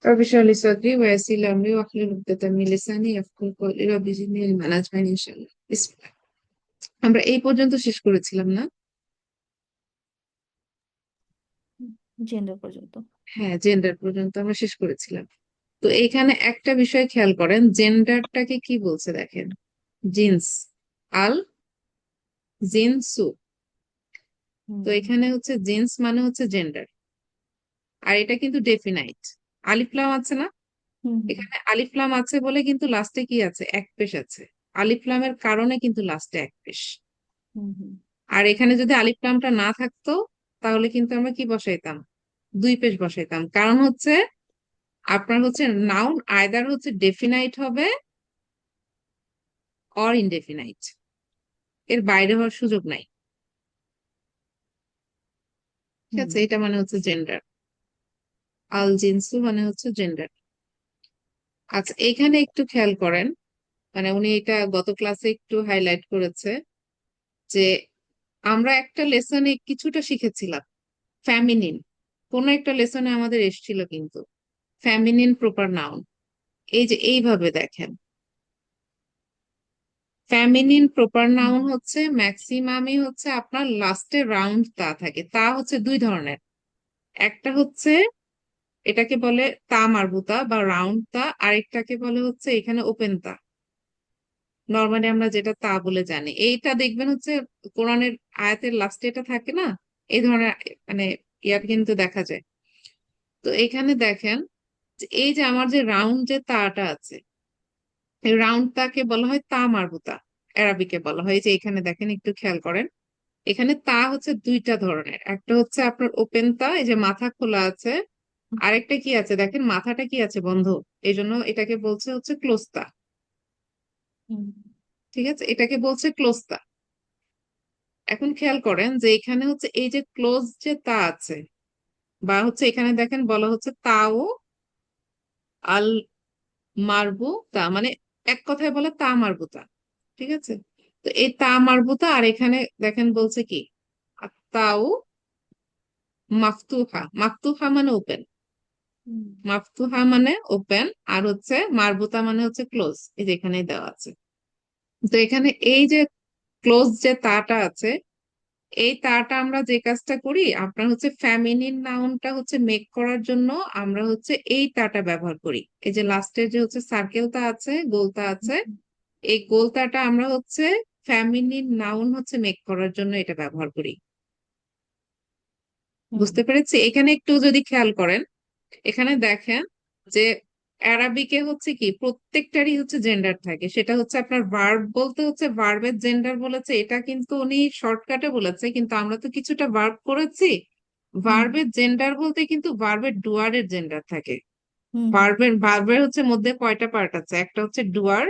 رب اشرح لي صدري ويسر لي امري واحلل عقدة من لساني يفقهوا قولي رب زدني علما اجمعين ইনশাআল্লাহ বিসমিল্লাহ। আমরা এই পর্যন্ত শেষ করেছিলাম না? জেন্ডার পর্যন্ত। হ্যাঁ, জেন্ডার পর্যন্ত আমরা শেষ করেছিলাম। তো এখানে একটা বিষয় খেয়াল করেন, জেন্ডারটাকে কি বলছে দেখেন। জিন্স, আল জিনসু। তো হুম এখানে হচ্ছে জিন্স মানে হচ্ছে জেন্ডার, আর এটা কিন্তু ডেফিনাইট। আলিফলাম আছে না? হুম হুম এখানে আলিফলাম আছে বলে কিন্তু লাস্টে কি আছে, এক পেশ আছে। আলিফলামের কারণে কিন্তু লাস্টে এক পেশ। হুম হুম আর এখানে যদি আলিফ লামটা না থাকতো, তাহলে কিন্তু আমরা কি বসাইতাম, দুই পেশ বসাইতাম। কারণ হচ্ছে আপনার হচ্ছে নাউন আইদার হচ্ছে ডেফিনাইট হবে অর ইনডেফিনাইট, এর বাইরে হওয়ার সুযোগ নাই। ঠিক হুম আছে, এটা মানে হচ্ছে জেন্ডার। আল জিনসু মানে হচ্ছে জেন্ডার। আচ্ছা, এখানে একটু খেয়াল করেন, মানে উনি এটা গত ক্লাসে একটু হাইলাইট করেছে যে আমরা একটা লেসনে কিছুটা শিখেছিলাম ফ্যামিনিন। কোন একটা লেসনে আমাদের এসেছিল কিন্তু ফ্যামিনিন প্রপার নাউন। এই যে এইভাবে দেখেন, ফেমিনিন প্রপার হুম নাউন হচ্ছে ম্যাক্সিমামই হচ্ছে আপনার লাস্টে রাউন্ড তা থাকে। তা হচ্ছে দুই ধরনের। একটা হচ্ছে এটাকে বলে তা মারবুতা বা রাউন্ড তা, আরেকটাকে বলে হচ্ছে এখানে ওপেন তা। নর্মালি আমরা যেটা তা বলে জানি, এইটা দেখবেন হচ্ছে কোরআনের আয়াতের লাস্টে এটা থাকে না, এই ধরনের মানে ইয়ার কিন্তু দেখা যায়। তো এখানে দেখেন যে এই যে আমার যে রাউন্ড যে তাটা আছে, এই রাউন্ড তাকে বলা হয় তা মারবুতা। অ্যারাবিকে বলা হয়, এই যে এখানে দেখেন একটু খেয়াল করেন, এখানে তা হচ্ছে দুইটা ধরনের। একটা হচ্ছে আপনার ওপেন তা, এই যে মাথা খোলা আছে। আরেকটা কি আছে দেখেন, মাথাটা কি আছে, বন্ধ। এই জন্য এটাকে বলছে হচ্ছে ক্লোজ তা। হুম ঠিক আছে, এটাকে বলছে ক্লোজ তা। এখন খেয়াল করেন যে এখানে হচ্ছে এই যে ক্লোজ যে তা আছে, বা হচ্ছে এখানে দেখেন বলা হচ্ছে তাও আল মারবু তা, মানে এক কথায় বলে তা মারবুতা। ঠিক আছে, তো এই তা মারবুতা, আর এখানে দেখেন বলছে কি তাও মাফতুহা। মাফতুহা মানে ওপেন, হুম মাফতুহা মানে ওপেন, আর হচ্ছে মারবুতা মানে হচ্ছে ক্লোজ, এই যে এখানেই দেওয়া আছে। তো এখানে এই যে ক্লোজ যে তাটা আছে, এই তাটা আমরা যে কাজটা করি, আপনার হচ্ছে ফ্যামিনিন নাউনটা হচ্ছে মেক করার জন্য আমরা হচ্ছে এই তাটা ব্যবহার করি। এই যে লাস্টের যে হচ্ছে সার্কেলটা আছে, গোলতা আছে, এই গোলতাটা আমরা হচ্ছে ফ্যামিনিন নাউন হচ্ছে মেক করার জন্য এটা ব্যবহার করি। হুম বুঝতে পেরেছি? এখানে একটু যদি খেয়াল করেন, এখানে দেখেন যে অ্যারাবিকে হচ্ছে কি প্রত্যেকটারই হচ্ছে জেন্ডার থাকে। সেটা হচ্ছে আপনার ভার্ব বলতে হচ্ছে ভার্বের জেন্ডার বলেছে, এটা কিন্তু উনি শর্টকাটে বলেছে, কিন্তু আমরা তো কিছুটা ভার্ব করেছি। হুম ভার্বের জেন্ডার বলতে কিন্তু ভার্বের ডুয়ারের জেন্ডার থাকে। হুম ভার্বের হচ্ছে মধ্যে কয়টা পার্ট আছে, একটা হচ্ছে ডুয়ার,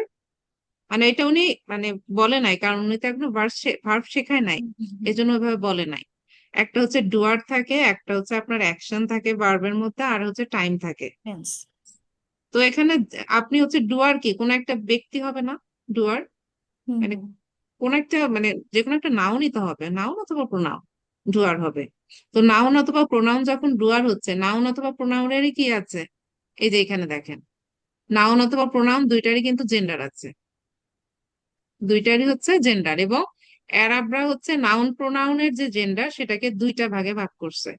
মানে এটা উনি মানে বলে নাই, কারণ উনি তো এখনো ভার্ব শেখায় নাই, হুম এজন্য ওইভাবে বলে নাই। একটা হচ্ছে ডুয়ার থাকে, একটা হচ্ছে আপনার অ্যাকশন থাকে ভার্বের মধ্যে, আর হচ্ছে টাইম থাকে। টেন্স। তো এখানে আপনি হচ্ছে ডুয়ার কি কোন একটা ব্যক্তি হবে না? ডুয়ার হুম মানে হুম কোন একটা মানে যে কোনো একটা নাউনই তো হবে, নাউন অথবা প্রোনাউন, ডুয়ার হবে। তো নাউন অথবা প্রোনাউন যখন ডুয়ার হচ্ছে, নাউন অথবা প্রোনাউনেরই কি আছে, এই যে এখানে দেখেন নাউন অথবা প্রোনাউন দুইটারই কিন্তু জেন্ডার আছে। দুইটারই হচ্ছে জেন্ডার, এবং অ্যারাবরা হচ্ছে নাউন প্রোনাউনের যে জেন্ডার সেটাকে দুইটা ভাগে ভাগ করছে।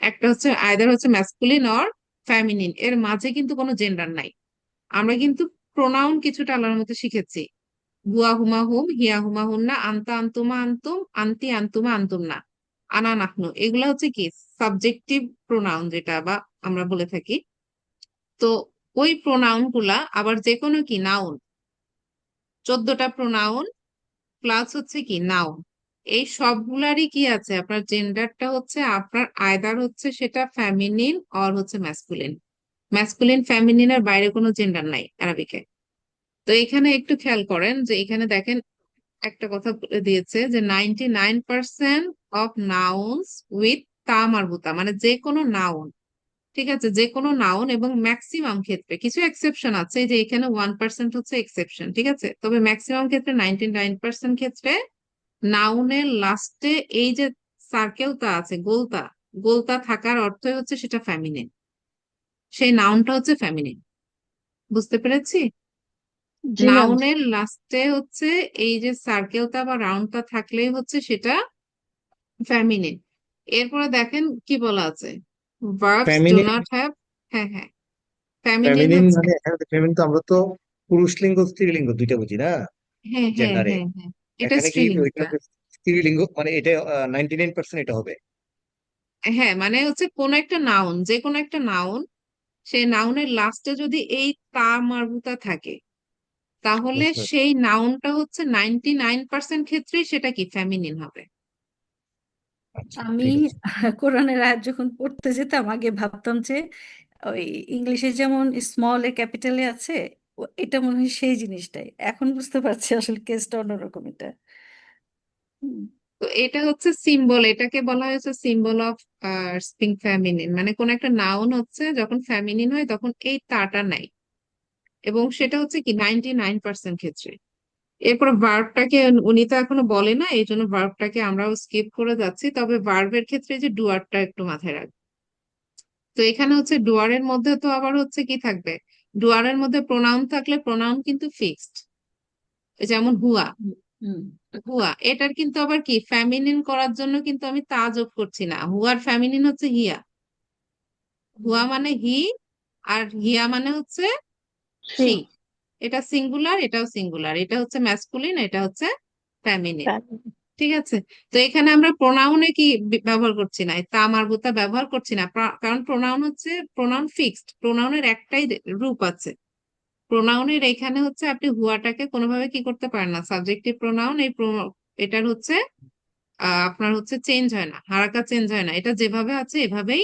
একটা হচ্ছে আইদার হচ্ছে ম্যাসকুলিন অর ফ্যামিনিন, এর মাঝে কিন্তু কোনো জেন্ডার নাই। আমরা কিন্তু প্রোনাউন কিছুটা আল্লাহর মতো শিখেছি, হুয়া হুমা হুম, হিয়া হুমা হুন্না, আন্তা আন্তুমা আন্তুম, আন্তি আন্তুমা আন্তুম না, আনা নাহনু, এগুলা হচ্ছে কি সাবজেক্টিভ প্রোনাউন যেটা বা আমরা বলে থাকি। তো ওই প্রোনাউন গুলা আবার যে কোনো কি নাউন, 14টা প্রোনাউন প্লাস হচ্ছে কি নাউন, এই সবগুলারই কি আছে, আপনার জেন্ডারটা হচ্ছে আপনার আয়দার হচ্ছে সেটা ফ্যামিনিন অর হচ্ছে ম্যাসকুলিন। ম্যাসকুলিন ফ্যামিনিনের বাইরে কোনো জেন্ডার নাই আরবিকে। তো এখানে একটু খেয়াল করেন যে এখানে দেখেন একটা কথা বলে দিয়েছে যে 99% অফ নাউন্স উইথ তা মারবুতা, মানে যে কোনো নাউন। ঠিক আছে, যে কোনো নাউন, এবং ম্যাক্সিমাম ক্ষেত্রে কিছু এক্সেপশন আছে, এই যে এখানে 1% হচ্ছে এক্সেপশন। ঠিক আছে, তবে ম্যাক্সিমাম ক্ষেত্রে 99% ক্ষেত্রে নাউনের লাস্টে এই যে সার্কেলটা আছে, গোলতা, গোলতা থাকার অর্থই হচ্ছে সেটা ফ্যামিনিন। সেই নাউনটা হচ্ছে ফেমিনিন। বুঝতে পেরেছি? জি ম্যাম। নাউনের লাস্টে হচ্ছে এই যে সার্কেলটা বা রাউন্ডটা থাকলেই হচ্ছে সেটা ফেমিনিন। এরপরে দেখেন কি বলা আছে, verbs do feminine. Not have. হ্যাঁ হ্যাঁ, ফেমিনিন ফেমিনিন হচ্ছে, মানে এখানে ফেমিনিন তো আমরা তো পুরুষ লিঙ্গ স্ত্রীলিঙ্গ দুইটা বুঝি না হ্যাঁ হ্যাঁ জেন্ডারে। হ্যাঁ হ্যাঁ, এটা এখানে কি ওইটা স্ত্রীলিঙ্গটা। হবে স্ত্রীলিঙ্গ, মানে এটা 99% এটা হবে। হ্যাঁ মানে হচ্ছে কোন একটা নাউন, যে কোনো একটা নাউন, সেই নাউনের লাস্টে যদি এই তা মারবুতা থাকে, তাহলে বুঝতে পারছি। সেই নাউনটা হচ্ছে 99% ক্ষেত্রেই সেটা কি ফেমিনিন হবে। আচ্ছা আমি ঠিক আছে। কোরআনের আয়াত যখন পড়তে যেতাম আগে ভাবতাম যে ওই ইংলিশে যেমন স্মল এ ক্যাপিটালে আছে, এটা মনে হয় সেই জিনিসটাই। এখন বুঝতে পারছি আসলে কেসটা অন্যরকম এটা। হুম, তো এটা হচ্ছে সিম্বল, এটাকে বলা হয়েছে সিম্বল অফ স্পিং ফেমিনিন, মানে কোন একটা নাউন হচ্ছে যখন ফেমিনিন হয় তখন এই তাটা নাই, এবং সেটা হচ্ছে কি 99% ক্ষেত্রে। এরপর ভার্বটাকে উনি তো এখনো বলে না, এই জন্য ভার্বটাকে আমরাও স্কিপ করে যাচ্ছি, তবে ভার্বের ক্ষেত্রে যে ডুয়ারটা একটু মাথায় রাখবে। তো এখানে হচ্ছে ডুয়ারের মধ্যে তো আবার হচ্ছে কি থাকবে, ডুয়ারের মধ্যে প্রোনাউন থাকলে প্রোনাউন কিন্তু ফিক্সড, যেমন হুয়া। হুম, হুম, হুয়া এটার কিন্তু আবার কি ফ্যামিনিন করার জন্য কিন্তু আমি তা যোগ করছি না, হুয়ার ফ্যামিনিন হচ্ছে হিয়া। হুয়া মানে হি, আর হিয়া মানে হচ্ছে সে। সি। এটা সিঙ্গুলার, এটাও সিঙ্গুলার, এটা হচ্ছে ম্যাসকুলিন, এটা হচ্ছে ফ্যামিনিন। ঠিক আছে? তো এখানে আমরা প্রোনাউনে কি ব্যবহার করছি না, তা মারবুতা ব্যবহার করছি না, কারণ প্রোনাউন হচ্ছে প্রোনাউন ফিক্সড, প্রোনাউনের একটাই রূপ আছে। প্রোনাউনের এখানে হচ্ছে আপনি হুয়াটাকে কোনোভাবে কি করতে পারেন না, সাবজেক্টিভ প্রোনাউন এই এটার হচ্ছে আপনার হচ্ছে চেঞ্জ হয় না, হারাকা চেঞ্জ হয় না, এটা যেভাবে আছে এভাবেই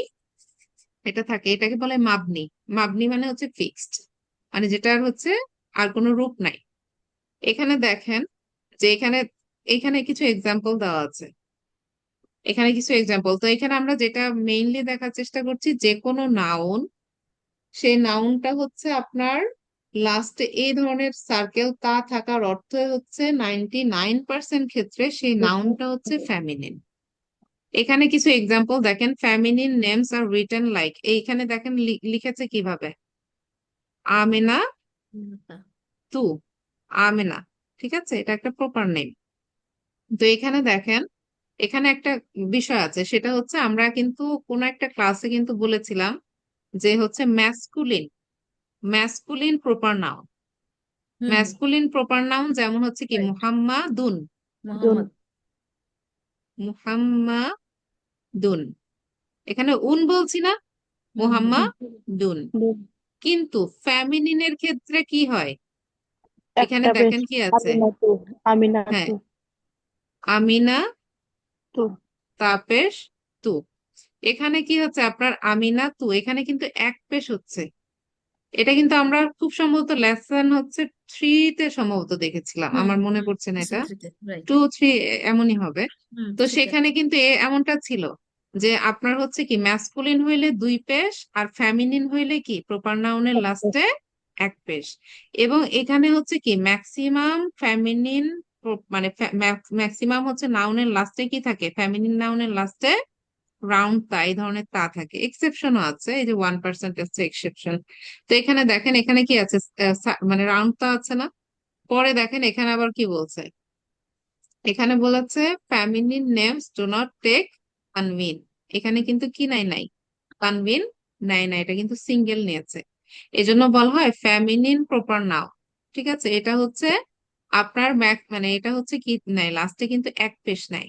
এটা থাকে, এটাকে বলে মাবনি। মাবনি মানে হচ্ছে ফিক্সড, মানে যেটার হচ্ছে আর কোনো রূপ নাই। এখানে দেখেন যে এখানে এখানে কিছু এক্সাম্পল দেওয়া আছে, এখানে কিছু এক্সাম্পল। তো এখানে আমরা যেটা মেইনলি দেখার চেষ্টা করছি, যে কোনো নাউন, সেই নাউনটা হচ্ছে আপনার লাস্টে এই ধরনের সার্কেল তা থাকার অর্থ হচ্ছে 99% ক্ষেত্রে সেই নাউনটা হচ্ছে ফ্যামিনিন। এখানে কিছু এক্সাম্পল দেখেন, feminine names are written like, এইখানে দেখেন লিখেছে কিভাবে, আমেনা তু, আমেনা। ঠিক আছে, এটা একটা প্রপার নেম। তো এখানে দেখেন, এখানে একটা বিষয় আছে, সেটা হচ্ছে আমরা কিন্তু কোন একটা ক্লাসে কিন্তু বলেছিলাম যে হচ্ছে ম্যাসকুলিন, ম্যাসকুলিন প্রপার নাউন, হুম, ম্যাসকুলিন প্রপার নাউন যেমন হচ্ছে কি রাইট। মুহাম্মাদুন, মোহাম্মদ। মুহাম্মাদুন, এখানে উন বলছি না, হুম, হুম, মুহাম্মাদুন। হুম। কিন্তু ফ্যামিনিনের ক্ষেত্রে কি হয়, এখানে একটা বেশ। দেখেন কি আছে, আমিনাতু। হ্যাঁ, আমিনাতু। আমিনা তো। তাপেশ তু। এখানে কি হচ্ছে আপনার আমিনা তু, এখানে কিন্তু এক পেশ হচ্ছে। এটা কিন্তু আমরা খুব সম্ভবত লেসন হচ্ছে 3-তে সম্ভবত দেখেছিলাম, হুম, আমার মনে হুম। পড়ছে না এটা, সেন্ট্রিতে, রাইট। 2-3 এমনই হবে। হুম, তো ঠিক সেখানে আছে। কিন্তু এমনটা ছিল যে আপনার হচ্ছে কি ম্যাসকুলিন হইলে দুই পেশ, আর ফ্যামিনিন হইলে কি প্রপার নাউনের আচ্ছা। লাস্টে এক পেশ। এবং এখানে হচ্ছে কি ম্যাক্সিমাম ফ্যামিনিন, মানে ম্যাক্সিমাম হচ্ছে নাউনের লাস্টে কি থাকে, ফ্যামিনিন নাউনের লাস্টে রাউন্ড তা, এই ধরনের তা থাকে, এক্সেপশনও আছে, এই যে 1% হচ্ছে এক্সেপশন। তো এখানে দেখেন এখানে কি আছে, মানে রাউন্ড তা আছে না। পরে দেখেন এখানে আবার কি বলছে, এখানে বলেছে feminine names do not take তানভিন। এখানে কিন্তু কি নাই নাই, তানভিন নাই নাই, এটা কিন্তু সিঙ্গেল নিয়েছে, এজন্য বলা হয় ফ্যামিলিন প্রপার নাউন। ঠিক আছে, এটা হচ্ছে আপনার মানে এটা হচ্ছে কি নাই, লাস্টে কিন্তু এক পেশ নাই,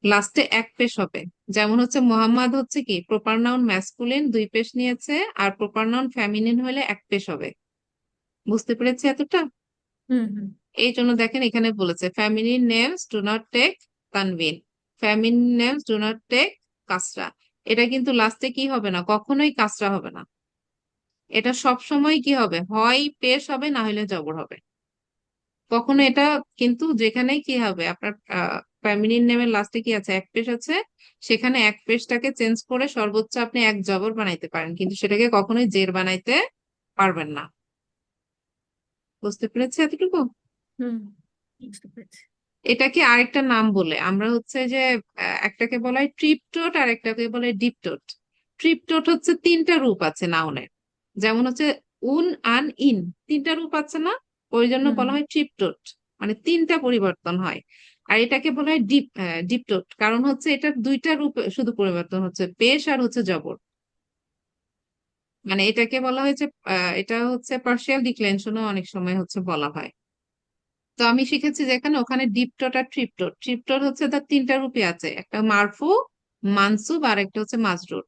লাস্টে এক পেশ হবে। যেমন হচ্ছে মোহাম্মদ হচ্ছে কি প্রপার নাউন ম্যাসকুলিন দুই পেশ নিয়েছে, আর প্রপার নাউন ফ্যামিলিন হলে এক পেশ হবে। বুঝতে পেরেছি এতটা? হুম, হুম। এই জন্য দেখেন এখানে বলেছে feminine names do not take তানভিন, feminine names do not take কাসরা। এটা কিন্তু লাস্টে কি হবে না, কখনোই কাসরা হবে না, এটা সব সময় কি হবে, হয় পেশ হবে না হলে জবর হবে। কখনো এটা কিন্তু যেখানে কি হবে আপনার ফ্যামিলিন নেমের লাস্টে কি আছে, এক পেশ আছে, সেখানে এক পেশটাকে চেঞ্জ করে সর্বোচ্চ আপনি এক জবর বানাইতে পারেন, কিন্তু সেটাকে কখনোই জের বানাইতে পারবেন না। বুঝতে পেরেছি এতটুকু? হুম, বুঝতে পেরেছি। এটাকে আরেকটা নাম বলে আমরা হচ্ছে যে একটাকে বলা হয় ট্রিপটোট আর একটাকে বলে ডিপটোট। ট্রিপটোট হচ্ছে তিনটা রূপ আছে নাউনের, যেমন হচ্ছে উন, আন, ইন, তিনটা রূপ আছে না, ওই জন্য হুম বলা হয় ট্রিপটোট, মানে তিনটা পরিবর্তন হয়। আর এটাকে বলা হয় ডিপটোট, কারণ হচ্ছে এটার দুইটা রূপ শুধু পরিবর্তন হচ্ছে, পেশ আর হচ্ছে জবর। মানে এটাকে বলা হয়েছে এটা হচ্ছে পার্শিয়াল ডিক্লেনশনও অনেক সময় হচ্ছে বলা হয়। তো আমি শিখেছি যেখানে ওখানে ডিপটোট আর ট্রিপটোট। ট্রিপটোট হচ্ছে তার তিনটা রূপই আছে, একটা মারফু, মানসুব আর একটা হচ্ছে মাজরুর।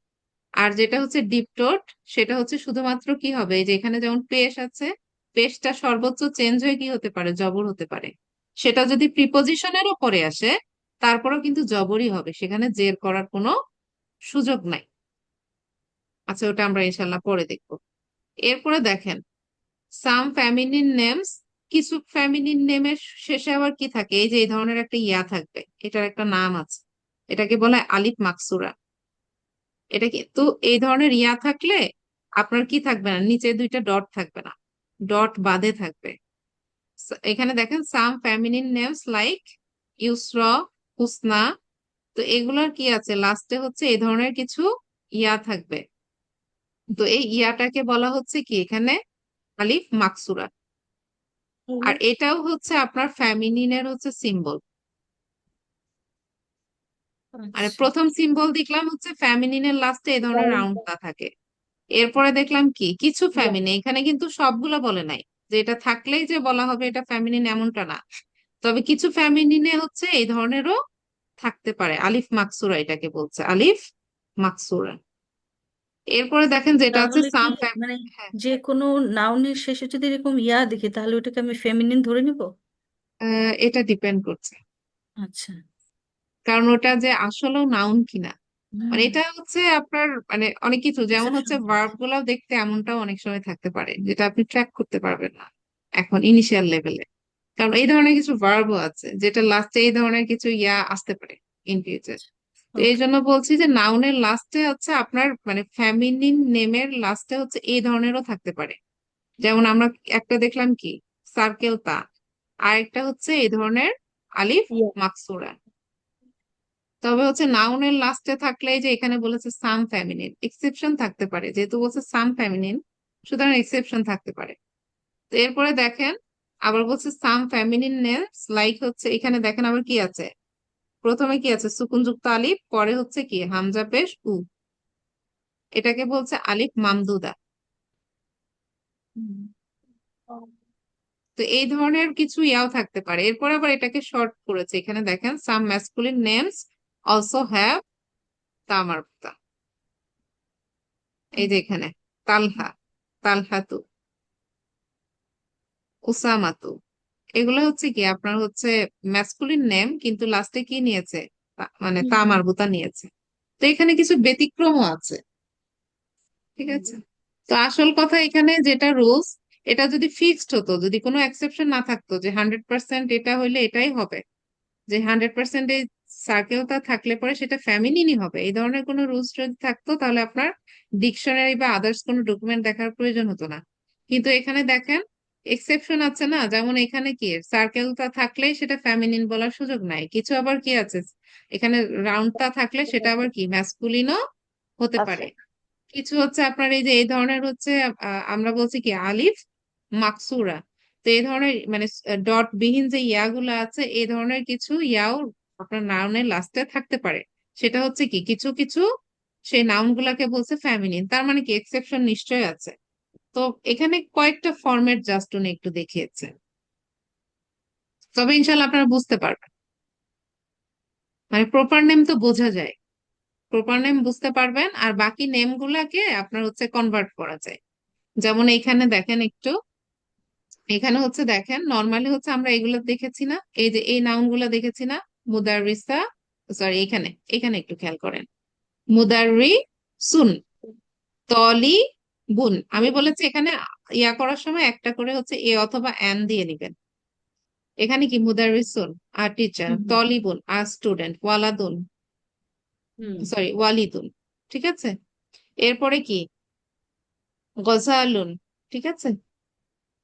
আর যেটা হচ্ছে ডিপটোট সেটা হচ্ছে শুধুমাত্র কি হবে, এই যে এখানে যেমন পেশ আছে, পেশটা সর্বোচ্চ চেঞ্জ হয়ে কি হতে পারে, জবর হতে পারে। সেটা যদি প্রিপোজিশনেরও পরে আসে তারপরেও কিন্তু জবরই হবে, সেখানে জের করার কোনো সুযোগ নাই। আচ্ছা, ওটা আমরা ইনশাল্লাহ পরে দেখবো। এরপরে দেখেন সাম ফ্যামিলিন নেমস, কিছু ফ্যামিলিন নেমের শেষে আবার কি থাকে, এই যে এই ধরনের একটা ইয়া থাকবে, এটার একটা নাম আছে, এটাকে বলা হয় আলিফ মাকসুরা। এটা কিন্তু এই ধরনের ইয়া থাকলে আপনার কি থাকবে না, নিচে দুইটা ডট থাকবে না, ডট বাদে থাকবে। এখানে দেখেন সাম ফ্যামিলিন নেমস লাইক ইউসরা, হুসনা, তো এগুলোর কি আছে, লাস্টে হচ্ছে এই ধরনের কিছু ইয়া থাকবে। তো এই ইয়াটাকে বলা হচ্ছে কি এখানে আলিফ মাকসুরা। আর এটাও হচ্ছে আপনার ফ্যামিনিনের হচ্ছে সিম্বল। মানে আচ্ছা। প্রথম সিম্বল দেখলাম হচ্ছে ফ্যামিনিনের লাস্টে এই ধরনের রাউন্ডটা থাকে। এরপরে দেখলাম কি কিছু ফ্যামিনি, এখানে কিন্তু সবগুলো বলে নাই যে এটা থাকলেই যে বলা হবে এটা ফ্যামিনিন, এমনটা না। তবে কিছু ফ্যামিনিনে হচ্ছে এই ধরনেরও থাকতে পারে, আলিফ মাকসুরা এটাকে বলছে, আলিফ মাকসুরা। এরপরে দেখেন যেটা হচ্ছে তাহলে কি সাম মানে হ্যাঁ, যে কোনো নাউনের শেষে যদি এরকম ইয়া দেখি তাহলে ওটাকে আমি ফেমিনিন ধরে নিব? এটা ডিপেন্ড করছে, আচ্ছা। কারণ ওটা যে আসলেও নাউন কিনা। মানে হুম। এটা হচ্ছে আপনার মানে অনেক কিছু, যেমন হচ্ছে এক্সেপশন ভার্ব থাকে। গুলাও দেখতে এমনটাও অনেক সময় থাকতে পারে যেটা আপনি ট্র্যাক করতে পারবেন না এখন ইনিশিয়াল লেভেলে। কারণ এই ধরনের কিছু ভার্বও আছে যেটা লাস্টে এই ধরনের কিছু ইয়া আসতে পারে ইন ফিউচার। তো এই ওকে। জন্য বলছি যে নাউনের লাস্টে হচ্ছে আপনার মানে ফ্যামিলিন নেমের লাস্টে হচ্ছে এই ধরনেরও থাকতে পারে। যেমন আমরা একটা দেখলাম কি সার্কেল তা, আরেকটা হচ্ছে এই ধরনের আলিফ মাকসুরা। তবে হচ্ছে নাউনের লাস্টে থাকলে এই যে এখানে বলেছে সাম ফেমিনিন, এক্সেপশন থাকতে পারে, যেহেতু বলছে সাম ফেমিনিন সুতরাং এক্সেপশন থাকতে পারে। তো এরপরে দেখেন আবার বলছে সাম ফেমিনিন নেমস লাইক, হচ্ছে এখানে দেখেন আবার কি আছে, প্রথমে কি আছে সুকুনযুক্ত আলিফ, পরে হচ্ছে কি হামজা পেশ উ, এটাকে বলছে আলিফ মামদুদা। হুম। তো এই ধরনের কিছু ইয়াও থাকতে পারে। এরপর আবার এটাকে শর্ট করেছে, এখানে দেখেন সাম ম্যাসকুলিন নেমস অলসো হ্যাভ তামারতা, এই যে এখানে তালহা, তালহাতু, উসামাতু, এগুলো হচ্ছে কি আপনার হচ্ছে ম্যাসকুলিন নেম কিন্তু লাস্টে কি নিয়েছে, মানে তা মারবুতা নিয়েছে। তো এখানে কিছু ব্যতিক্রমও আছে, ঠিক আছে। তো আসল কথা এখানে যেটা রুলস, এটা যদি ফিক্সড হতো, যদি কোনো এক্সেপশন না থাকতো যে 100% এটা হইলে এটাই হবে, যে 100% এই সার্কেলটা থাকলে পরে সেটা ফ্যামিলিনই হবে, এই ধরনের কোনো রুলস যদি থাকতো তাহলে আপনার ডিকশনারি বা আদার্স কোনো ডকুমেন্ট দেখার প্রয়োজন হতো না। কিন্তু এখানে দেখেন এক্সেপশন আছে না, যেমন এখানে কি সার্কেলটা থাকলেই সেটা ফ্যামিলিন বলার সুযোগ নাই, কিছু আবার কি আছে এখানে রাউন্ডটা থাকলে সেটা আবার কি ম্যাসকুলিনও হতে আচ্ছা। পারে। কিছু হচ্ছে আপনার এই যে এই ধরনের হচ্ছে আমরা বলছি কি আলিফ মাকসুরা। তো এই ধরনের মানে ডট বিহীন যে ইয়াগুলো আছে এই ধরনের কিছু ইয়াও আপনার নাউনের লাস্টে থাকতে পারে। সেটা হচ্ছে কি কিছু কিছু সেই নাউন গুলাকে বলছে ফ্যামিলিন, তার মানে কি এক্সেপশন নিশ্চয় আছে। তো এখানে কয়েকটা ফরম্যাট জাস্ট উনি একটু দেখিয়েছে, তবে ইনশাল্লাহ আপনারা বুঝতে পারবেন। মানে প্রপার নেম তো বোঝা যায়, প্রপার নেম বুঝতে পারবেন, আর বাকি নেম গুলাকে আপনার হচ্ছে কনভার্ট করা যায়। যেমন এইখানে দেখেন একটু, এখানে হচ্ছে দেখেন নর্মালি হচ্ছে আমরা এগুলো দেখেছি না, এই যে এই নাউন গুলা দেখেছি না, মুদাররিসা, সরি এখানে এখানে একটু খেয়াল করেন, মুদাররি সুন, তলি বুন। আমি বলেছি এখানে ইয়া করার সময় একটা করে হচ্ছে এ অথবা অ্যান দিয়ে নিবেন। এখানে কি মুদাররিসুন আর টিচার, হুম হুম তলিবুন আর স্টুডেন্ট, ওয়ালাদুন হুম সরি ওয়ালিদুন, ঠিক আছে। এরপরে কি গজালুন, ঠিক আছে।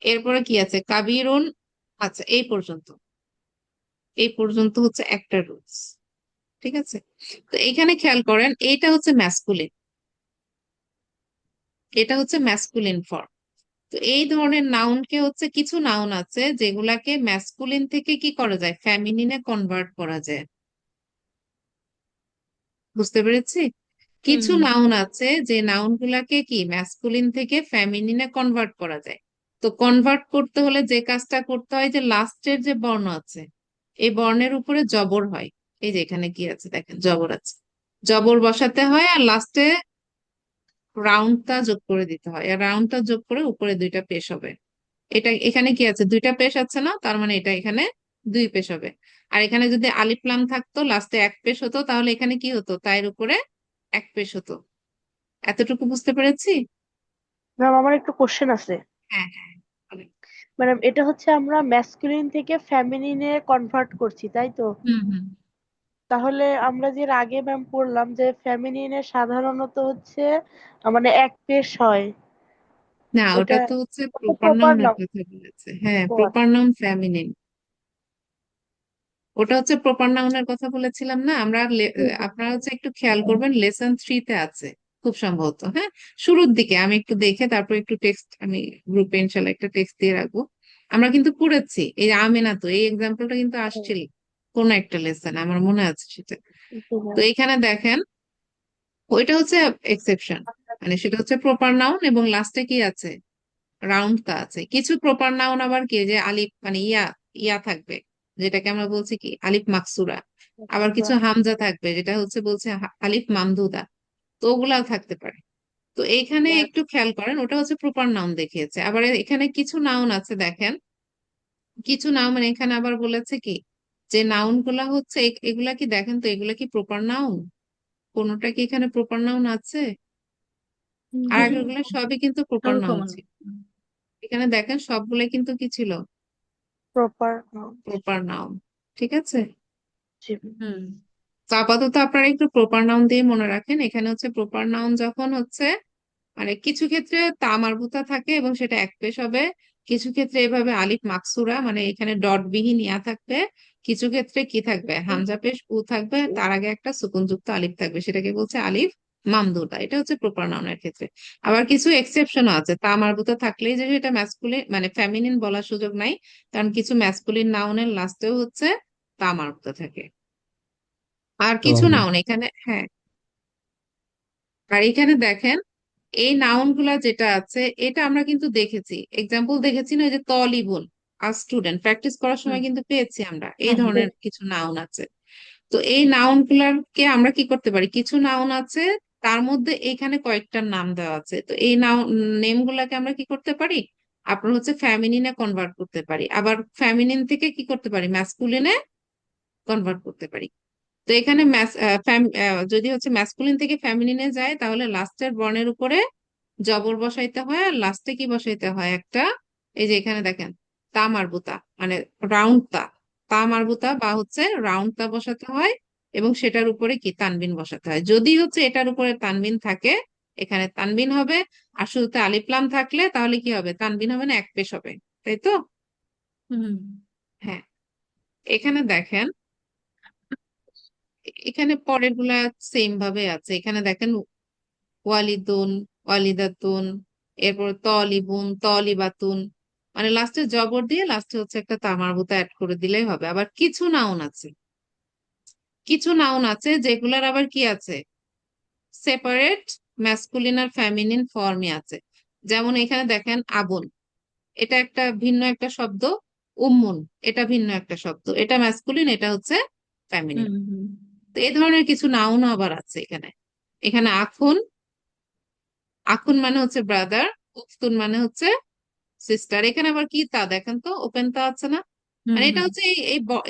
এরপরে কি আছে কাবিরুন। আচ্ছা এই পর্যন্ত, এই পর্যন্ত হচ্ছে একটা রুলস, ঠিক আছে। তো এখানে খেয়াল করেন এইটা হচ্ছে ম্যাসকুলিন, এটা হচ্ছে ম্যাসকুলিন ফর্ম। তো এই ধরনের নাউনকে হচ্ছে, কিছু নাউন আছে যেগুলাকে ম্যাসকুলিন থেকে কি করা যায়, ফ্যামিনিনে কনভার্ট করা যায়। বুঝতে পেরেছি? কিছু হুম নাউন আছে যে নাউন গুলাকে কি ম্যাসকুলিন থেকে ফ্যামিনিনে কনভার্ট করা যায়। তো কনভার্ট করতে হলে যে কাজটা করতে হয়, যে লাস্টের যে বর্ণ আছে এই বর্ণের উপরে জবর হয়। এই যে এখানে কি আছে দেখেন, জবর আছে, জবর বসাতে হয় আর লাস্টে রাউন্ডটা যোগ করে দিতে হয়, আর রাউন্ডটা যোগ করে উপরে দুইটা পেশ হবে। এটা এখানে কি আছে, দুইটা পেশ আছে না, তার মানে এটা এখানে দুই পেশ হবে। আর এখানে যদি আলিফ লাম থাকতো লাস্টে এক পেশ হতো, তাহলে এখানে কি হতো, তার উপরে এক পেশ হতো। এতটুকু বুঝতে পেরেছি? ম্যাম, আমার একটু কোশ্চেন আছে। হ্যাঁ হ্যাঁ বলেন। ম্যাডাম, এটা হচ্ছে আমরা ম্যাসকুলিন থেকে ফেমিনিনে কনভার্ট করছি, তাই তো? হুম হুম। তাহলে আমরা যে এর আগে ম্যাম পড়লাম যে ফেমিনিনে সাধারণত হচ্ছে মানে এক পেশ হয়। না, ওটা ওটা তো হচ্ছে ওটা প্রপার প্রপার নাউনের নাম। কথা বলেছে। হ্যাঁ, ও প্রপার আচ্ছা। Noun feminine. ওটা হচ্ছে প্রপার নাউনের কথা বলেছিলাম না আমরা। হুম, হুম। আপনারা হচ্ছে একটু খেয়াল করবেন, লেসন 3-তে আছে খুব সম্ভবত। হ্যাঁ, শুরুর দিকে আমি একটু দেখে তারপর একটু টেক্সট আমি গ্রুপে ইনশাল্লাহ একটা টেক্সট দিয়ে রাখবো। আমরা কিন্তু পড়েছি এই যে আমেনা, তো এই এক্সাম্পলটা কিন্তু হুম, আসছিল কোন একটা লেসন, আমার মনে আছে সেটা। জি তো ম্যাম। এখানে দেখেন, ওইটা হচ্ছে এক্সেপশন, মানে সেটা হচ্ছে প্রপার নাউন এবং লাস্টে কি আছে, রাউন্ড টা আছে। কিছু প্রপার নাউন আবার কি, যে আলিফ মানে ইয়া ইয়া থাকবে, যেটাকে আমরা বলছি কি আলিফ মাকসুরা। আবার আচ্ছা। কিছু হামজা থাকবে, যেটা হচ্ছে বলছে আলিফ মামদুদা। তো ওগুলাও থাকতে পারে। তো এইখানে একটু খেয়াল করেন, ওটা হচ্ছে প্রপার নাউন দেখিয়েছে। আবার এখানে কিছু নাউন আছে দেখেন, কিছু নাউন মানে এখানে আবার বলেছে কি, যে নাউন গুলা হচ্ছে এগুলা কি দেখেন তো, এগুলা কি প্রপার নাউন? কোনোটা কি এখানে প্রপার নাউন আছে? আর আগেরগুলো সবই কিন্তু প্রপার নাউন আনকমন। ছিল। এখানে দেখেন সবগুলো কিন্তু কি ছিল, প্রপার। Proper noun. ঠিক আছে? জি। হুম তো আপাতত আপনারা একটু প্রপার নাউন দিয়ে মনে রাখেন। এখানে হচ্ছে প্রপার নাউন যখন হচ্ছে, মানে কিছু ক্ষেত্রে তা মারবুতা থাকে এবং সেটা এক পেশ হবে। কিছু ক্ষেত্রে এভাবে আলিফ মাকসুরা, মানে এখানে ডট বিহীন ইয়া থাকবে। কিছু ক্ষেত্রে কি থাকবে, হামজা পেশ উ থাকবে, তার আগে একটা সুকুনযুক্ত আলিফ থাকবে, সেটাকে বলছে আলিফ মামদুদা। এটা হচ্ছে প্রপার নাউনের ক্ষেত্রে। আবার কিছু এক্সেপশনও আছে, তা মারবুতা থাকলেই যে এটা ম্যাসকুলিন মানে ফেমিনিন বলার সুযোগ নাই, কারণ কিছু ম্যাসকুলিন নাউনের লাস্টেও হচ্ছে তা মারবুতা থাকে। আর তো কিছু নাউন এখানে, হ্যাঁ, আর এখানে দেখেন এই নাউন গুলা যেটা আছে, এটা আমরা কিন্তু দেখেছি, এক্সাম্পল দেখেছি না, ওই যে তলিবুন আর স্টুডেন্ট, প্র্যাকটিস করার হুম সময় কিন্তু পেয়েছি আমরা এই হ্যাঁ হ্যাঁ ধরনের কিছু নাউন আছে। তো এই নাউন গুলাকে আমরা কি করতে পারি, কিছু নাউন আছে তার মধ্যে এখানে কয়েকটা নাম দেওয়া আছে, তো এই নাউন নেম গুলাকে আমরা কি করতে পারি, আপনার হচ্ছে ফ্যামিনিনে কনভার্ট করতে পারি, আবার ফ্যামিনিন থেকে কি করতে পারি, ম্যাসকুলিনে কনভার্ট করতে পারি। তো এখানে যদি হচ্ছে ম্যাসকুলিন থেকে ফ্যামিনিনে যায়, তাহলে লাস্টের বর্ণের উপরে জবর বসাইতে হয় আর লাস্টে কি বসাইতে হয় একটা, এই যে এখানে দেখেন তা মারবুতা, মানে রাউন্ড তা, তা মারবুতা বা হচ্ছে রাউন্ড তা বসাতে হয় এবং সেটার উপরে কি তানবিন বসাতে হয়। যদি হচ্ছে এটার উপরে তানবিন থাকে, এখানে তানবিন হবে। আর শুরুতে আলিফ লাম থাকলে তাহলে কি হবে, তানবিন হবে না, এক পেশ হবে। তাই তো? হুম হ্যাঁ। এখানে দেখেন, এখানে পরের গুলা সেম ভাবে আছে। এখানে দেখেন ওয়ালিদুন, ওয়ালিদাতুন, এরপর তলিবুন, তলিবাতুন, মানে লাস্টে জবর দিয়ে লাস্টে হচ্ছে একটা তামারবুতা অ্যাড করে দিলেই হবে। আবার কিছু নাউন আছে, কিছু নাউন আছে যেগুলার আবার কি আছে, সেপারেট ম্যাসকুলিন আর ফেমিনিন ফর্মই আছে। যেমন এখানে দেখেন আবুন, এটা একটা ভিন্ন একটা শব্দ। উম্মুন, এটা ভিন্ন একটা শব্দ, এটা ম্যাসকুলিন, এটা হচ্ছে ফেমিনিন। হুম হুম তো এই ধরনের কিছু নাউন আবার আছে এখানে। এখানে আখুন, আখুন মানে হচ্ছে ব্রাদার, উখতুন মানে হচ্ছে সিস্টার। এখানে আবার কি তা দেখেন তো, ওপেন তা আছে না, হুম মানে এটা হুম হচ্ছে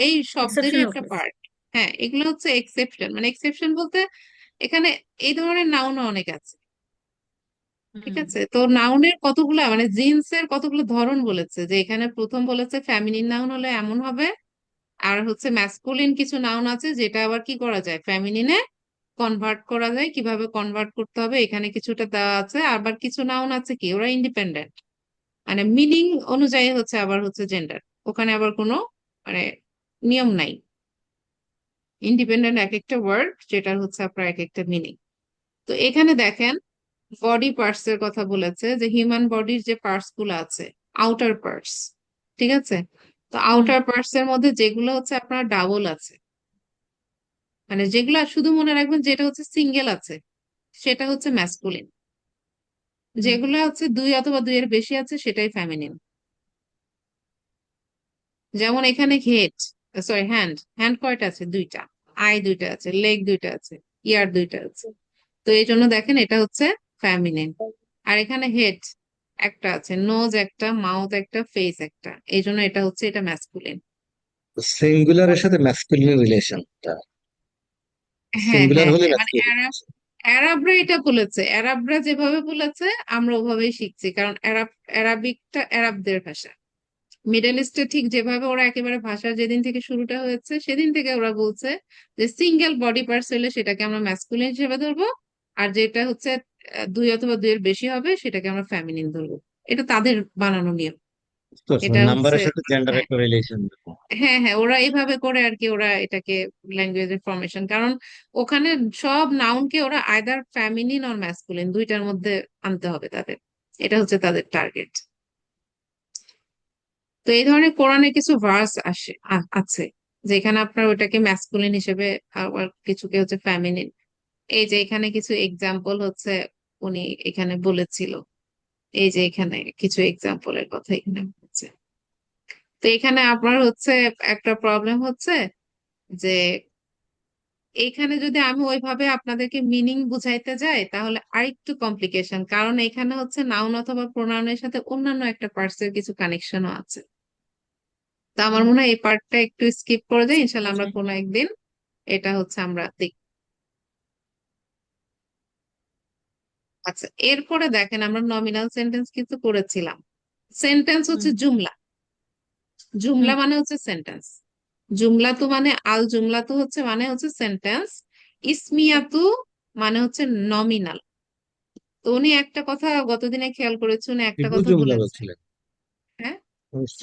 এই শব্দেরই এক্সেপশনাল একটা কেস। পার্ট। হ্যাঁ, এগুলো হচ্ছে এক্সেপশন, মানে এক্সেপশন বলতে এখানে এই ধরনের নাউন অনেক আছে। ঠিক হুম আছে, তো নাউনের কতগুলা মানে জিন্সের কতগুলো ধরন বলেছে, যে এখানে প্রথম বলেছে ফ্যামিনিন নাউন হলে এমন হবে, আর হচ্ছে ম্যাসকুলিন কিছু নাউন আছে যেটা আবার কি করা যায়, ফ্যামিনিনে কনভার্ট করা যায়। কিভাবে কনভার্ট করতে হবে এখানে কিছুটা দেওয়া আছে। আবার কিছু নাউন আছে কি ওরা ইন্ডিপেন্ডেন্ট, মানে মিনিং অনুযায়ী হচ্ছে আবার হচ্ছে জেন্ডার, ওখানে আবার কোনো মানে নিয়ম নাই। ইন্ডিপেন্ডেন্ট এক একটা ওয়ার্ড, যেটা হচ্ছে আপনার এক একটা মিনিং। তো এখানে দেখেন বডি পার্টস এর কথা বলেছে, যে হিউম্যান বডির যে পার্টস গুলো আছে, আউটার পার্টস, ঠিক আছে? তো হুম আউটার পার্টস এর মধ্যে যেগুলো হচ্ছে আপনার ডাবল আছে, মানে যেগুলো শুধু মনে রাখবেন যেটা হচ্ছে সিঙ্গেল আছে সেটা হচ্ছে ম্যাসকুলিন, হুম যেগুলো হচ্ছে দুই অথবা দুইয়ের বেশি আছে সেটাই ফেমিনিন। যেমন এখানে হেড, সরি হ্যান্ড, হ্যান্ড কয়টা আছে? দুইটা। আই দুইটা আছে, লেগ দুইটা আছে, ইয়ার দুইটা আছে। তো এই জন্য দেখেন এটা হচ্ছে ফেমিনিন। আর এখানে হেড একটা আছে, নোজ একটা, মাউথ একটা, ফেস একটা, এই জন্য এটা হচ্ছে এটা ম্যাসকুলিন। সিঙ্গুলারের সাথে ম্যাসকুলিনের রিলেশনটা, হ্যাঁ সিঙ্গুলার হ্যাঁ হলে হ্যাঁ, মানে ম্যাসকুলিন। অ্যারাবরা এটা বলেছে, অ্যারাবরা যেভাবে বলেছে আমরা ওভাবেই শিখছি, কারণ অ্যারাবিকটা অ্যারাবদের ভাষা। মিডল ইস্টে ঠিক যেভাবে ওরা একেবারে ভাষার যেদিন থেকে শুরুটা হয়েছে সেদিন থেকে ওরা বলছে যে সিঙ্গেল বডি পার্টস হলে সেটাকে আমরা ম্যাসকুলিন হিসেবে ধরবো, আর যেটা হচ্ছে দুই অথবা দুইয়ের বেশি হবে সেটাকে আমরা ফেমিনিন ধরবো। এটা তাদের বানানো নিয়ম। এটা হচ্ছে, নাম্বারের সাথে জেন্ডার হ্যাঁ একটা রিলেশন। হ্যাঁ হ্যাঁ, ওরা এইভাবে করে আর কি, ওরা এটাকে ল্যাঙ্গুয়েজের ফরমেশন, কারণ ওখানে সব নাউনকে ওরা আইদার ফেমিনিন অর ম্যাসকুলিন দুইটার মধ্যে আনতে হবে তাদের, এটা হচ্ছে তাদের টার্গেট। তো এই ধরনের কোরআনে কিছু ভার্স আছে যেখানে আপনার ওটাকে ম্যাসকুলিন হিসেবে, আবার কিছুকে হচ্ছে ফেমিনিন। এই যে এখানে কিছু এক্সাম্পল হচ্ছে উনি এখানে বলেছিল, এই যে এখানে কিছু এক্সাম্পলের কথা এখানে বলছে। তো এখানে আপনার হচ্ছে একটা প্রবলেম হচ্ছে যে এইখানে যদি আমি ওইভাবে আপনাদেরকে মিনিং বুঝাইতে যাই তাহলে আরেকটু কমপ্লিকেশন, কারণ এখানে হচ্ছে নাউন অথবা প্রোনাউনের সাথে অন্যান্য একটা পার্টসের কিছু কানেকশনও আছে। তো আমার হুম মনে হয় এই পার্টটা একটু স্কিপ করে যাই, ইনশাল্লাহ আমরা কোনো একদিন এটা হচ্ছে আমরা দেখব। আচ্ছা, এরপরে দেখেন আমরা নমিনাল সেন্টেন্স কিন্তু করেছিলাম। সেন্টেন্স হুম হচ্ছে জুমলা। জুমলা হুম মানে হচ্ছে সেন্টেন্স। জুমলাতু মানে আল জুমলাতু হচ্ছে মানে হচ্ছে সেন্টেন্স। ইসমিয়াতু মানে হচ্ছে নমিনাল। তো উনি একটা কথা গতদিনে খেয়াল করেছে, উনি একটা শিবু কথা জুমলা বলেছে। বলছিলেন, হ্যাঁ,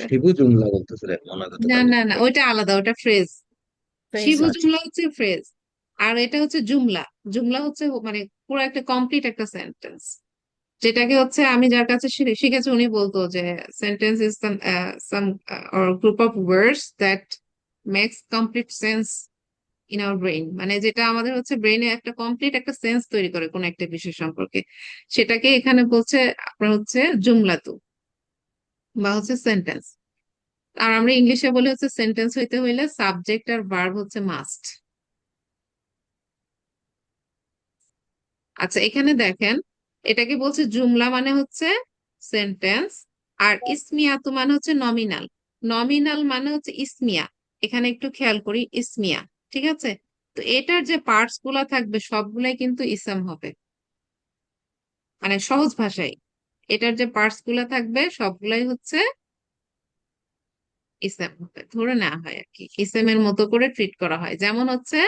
শিবু জুমলা বলতেছিলেন মনে হতে না পারি। না না, ওইটা আলাদা, ওটা ফ্রেজ। ফ্রেজ শিবু আচ্ছা, জুমলা হচ্ছে ফ্রেজ, আর এটা হচ্ছে জুমলা। জুমলা হচ্ছে মানে পুরো একটা কমপ্লিট একটা সেন্টেন্স, যেটাকে হচ্ছে আমি যার কাছে শিখেছি উনি বলতো যে sentence is some or group of words that makes complete sense in our brain, মানে যেটা আমাদের হচ্ছে ব্রেইনে একটা কমপ্লিট একটা সেন্স তৈরি করে কোন একটা বিষয় সম্পর্কে, সেটাকে এখানে বলছে আপনার হচ্ছে জুমলাতু বা হচ্ছে সেন্টেন্স। আর আমরা ইংলিশে বলি হচ্ছে সেন্টেন্স হইতে হইলে সাবজেক্ট আর ভার্ব হচ্ছে মাস্ট। আচ্ছা, এখানে দেখেন এটাকে বলছে জুমলা মানে হচ্ছে সেন্টেন্স, আর ইসমিয়াতু মানে হচ্ছে নমিনাল। নমিনাল মানে হচ্ছে ইসমিয়া। এখানে একটু খেয়াল করি, ইসমিয়া, ঠিক আছে? তো এটার যে পার্টস গুলা থাকবে সবগুলাই কিন্তু ইসম হবে, মানে সহজ ভাষায় এটার যে পার্টস গুলা থাকবে সবগুলাই হচ্ছে ইসেম হবে, ধরে নেওয়া হয় আর কি, ইসেমের মতো করে ট্রিট করা হয়। যেমন হচ্ছে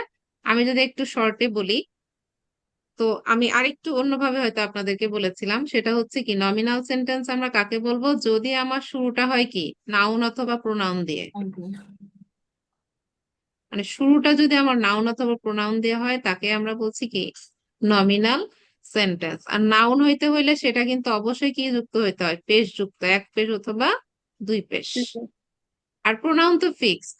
আমি যদি একটু শর্টে বলি, তো আমি আরেকটু অন্যভাবে হয়তো আপনাদেরকে বলেছিলাম, সেটা হচ্ছে কি নমিনাল সেন্টেন্স আমরা কাকে বলবো? যদি আমার শুরুটা হয় কি নাউন অথবা প্রোনাউন দিয়ে, মানে শুরুটা যদি আমার নাউন অথবা প্রোনাউন দিয়ে হয় তাকে আমরা বলছি কি নমিনাল সেন্টেন্স। আর নাউন হইতে হইলে সেটা কিন্তু অবশ্যই কি যুক্ত হইতে হয়? পেশ যুক্ত, এক পেশ অথবা দুই পেশ। আর প্রোনাউন তো ফিক্সড,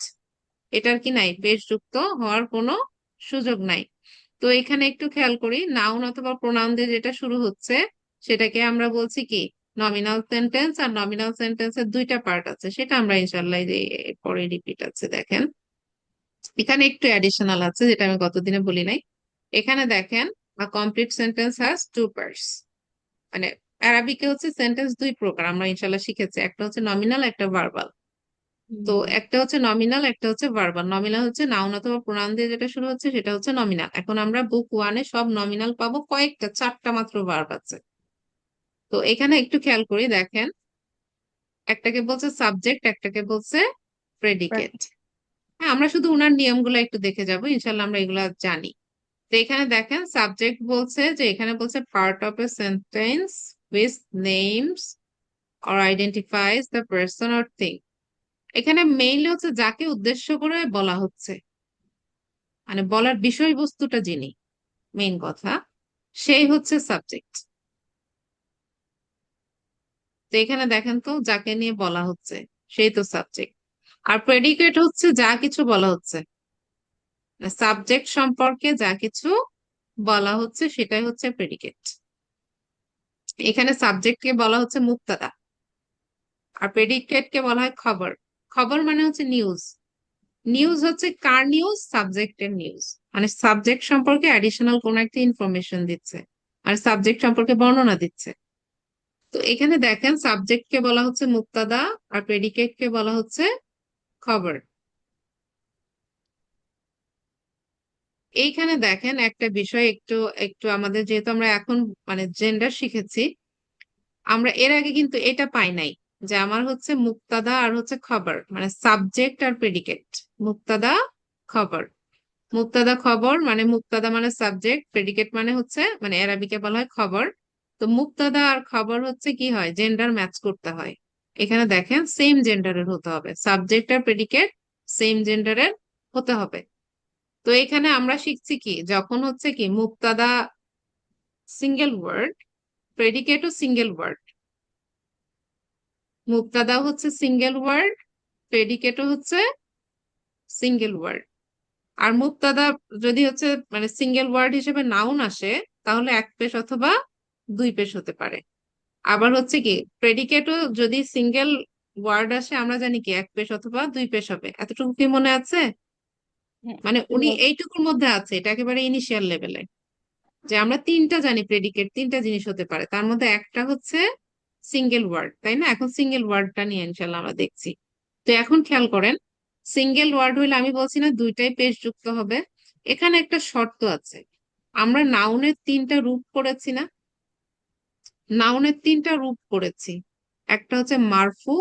এটার কি নাই, পেশ যুক্ত হওয়ার কোনো সুযোগ নাই। তো এখানে একটু খেয়াল করি, নাউন অথবা প্রোনাউন দিয়ে যেটা শুরু হচ্ছে সেটাকে আমরা বলছি কি নমিনাল সেন্টেন্স। আর নমিনাল সেন্টেন্সের দুইটা পার্ট আছে, সেটা আমরা ইনশাল্লাহ এই যে পরে রিপিট আছে দেখেন, এখানে একটু অ্যাডিশনাল আছে যেটা আমি গতদিনে বলি নাই। এখানে দেখেন a complete sentence has two parts, মানে অ্যারাবিকে হচ্ছে সেন্টেন্স দুই প্রকার আমরা ইনশাল্লাহ শিখেছি, একটা হচ্ছে নমিনাল, একটা ভার্বাল। তো একটা হচ্ছে নমিনাল, একটা হচ্ছে ভার্বাল। নমিনাল হচ্ছে নাউন অথবা প্রোনাউন দিয়ে যেটা শুরু হচ্ছে সেটা হচ্ছে নমিনাল। এখন আমরা বুক ওয়ানে সব নমিনাল পাবো, কয়েকটা চারটা মাত্র ভার্ব আছে। তো এখানে একটু খেয়াল করি দেখেন, একটাকে বলছে সাবজেক্ট, একটাকে বলছে প্রেডিকেট। হ্যাঁ, আমরা শুধু উনার নিয়মগুলো একটু দেখে যাব, ইনশাল্লাহ আমরা এগুলা জানি। তো এখানে দেখেন সাবজেক্ট বলছে যে, এখানে বলছে part of a sentence with names or identifies the person or thing. এখানে মেইনলি হচ্ছে যাকে উদ্দেশ্য করে বলা হচ্ছে, মানে বলার বিষয়বস্তুটা যিনি, মেইন কথা, সেই হচ্ছে সাবজেক্ট। তো এখানে দেখেন তো যাকে নিয়ে বলা হচ্ছে সেই তো সাবজেক্ট। আর প্রেডিকেট হচ্ছে যা কিছু বলা হচ্ছে, সাবজেক্ট সম্পর্কে যা কিছু বলা হচ্ছে সেটাই হচ্ছে প্রেডিকেট। এখানে সাবজেক্টকে বলা হচ্ছে মুক্তাদা, আর প্রেডিকেটকে বলা হয় খবর। খবর মানে হচ্ছে নিউজ। নিউজ হচ্ছে কার নিউজ? সাবজেক্টের নিউজ। মানে সাবজেক্ট সম্পর্কে অ্যাডিশনাল কোন একটা ইনফরমেশন দিচ্ছে, আর সাবজেক্ট সম্পর্কে বর্ণনা দিচ্ছে। তো এখানে দেখেন সাবজেক্টকে বলা হচ্ছে মুক্তাদা, আর প্রেডিকেটকে বলা হচ্ছে খবর। এইখানে দেখেন একটা বিষয় একটু একটু আমাদের, যেহেতু আমরা এখন মানে জেন্ডার শিখেছি, আমরা এর আগে কিন্তু এটা পাই নাই যে আমার হচ্ছে মুক্তাদা আর হচ্ছে খবর, মানে সাবজেক্ট আর প্রেডিকেট। মুক্তাদা খবর, মুক্তাদা খবর, মানে মুক্তাদা মানে সাবজেক্ট, প্রেডিকেট মানে হচ্ছে মানে এরাবিকে বলা হয় খবর। তো মুক্তাদা আর খবর হচ্ছে কি হয়, জেন্ডার ম্যাচ করতে হয়। এখানে দেখেন সেম জেন্ডারের হতে হবে, সাবজেক্ট আর প্রেডিকেট সেম জেন্ডারের হতে হবে। তো এখানে আমরা শিখছি কি, যখন হচ্ছে কি মুক্তাদা সিঙ্গেল ওয়ার্ড, প্রেডিকেটও সিঙ্গেল ওয়ার্ড। মুক্তাদা হচ্ছে সিঙ্গেল ওয়ার্ড, প্রেডিকেটও হচ্ছে সিঙ্গেল ওয়ার্ড। আর মুক্তাদা যদি হচ্ছে মানে সিঙ্গেল ওয়ার্ড হিসেবে নাউন আসে, তাহলে এক পেশ অথবা দুই পেশ হতে পারে। আবার হচ্ছে কি প্রেডিকেটও যদি সিঙ্গেল ওয়ার্ড আসে, আমরা জানি কি এক পেশ অথবা দুই পেশ হবে। এতটুকু কি মনে আছে? হ্যাঁ, মানে উনি এইটুকুর মধ্যে আছে, এটা একেবারে ইনিশিয়াল লেভেলে, যে আমরা তিনটা জানি প্রেডিকেট তিনটা জিনিস হতে পারে, তার মধ্যে একটা হচ্ছে সিঙ্গেল ওয়ার্ড, তাই না? এখন সিঙ্গেল ওয়ার্ডটা নিয়ে ইনশাল্লাহ আমরা দেখছি। তো এখন খেয়াল করেন, সিঙ্গেল ওয়ার্ড হইলে আমি বলছি না দুইটাই পেশ যুক্ত হবে। এখানে একটা শর্ত আছে, আমরা নাউনের তিনটা রূপ করেছি না? নাউনের তিনটা রূপ করেছি, একটা হচ্ছে মারফু,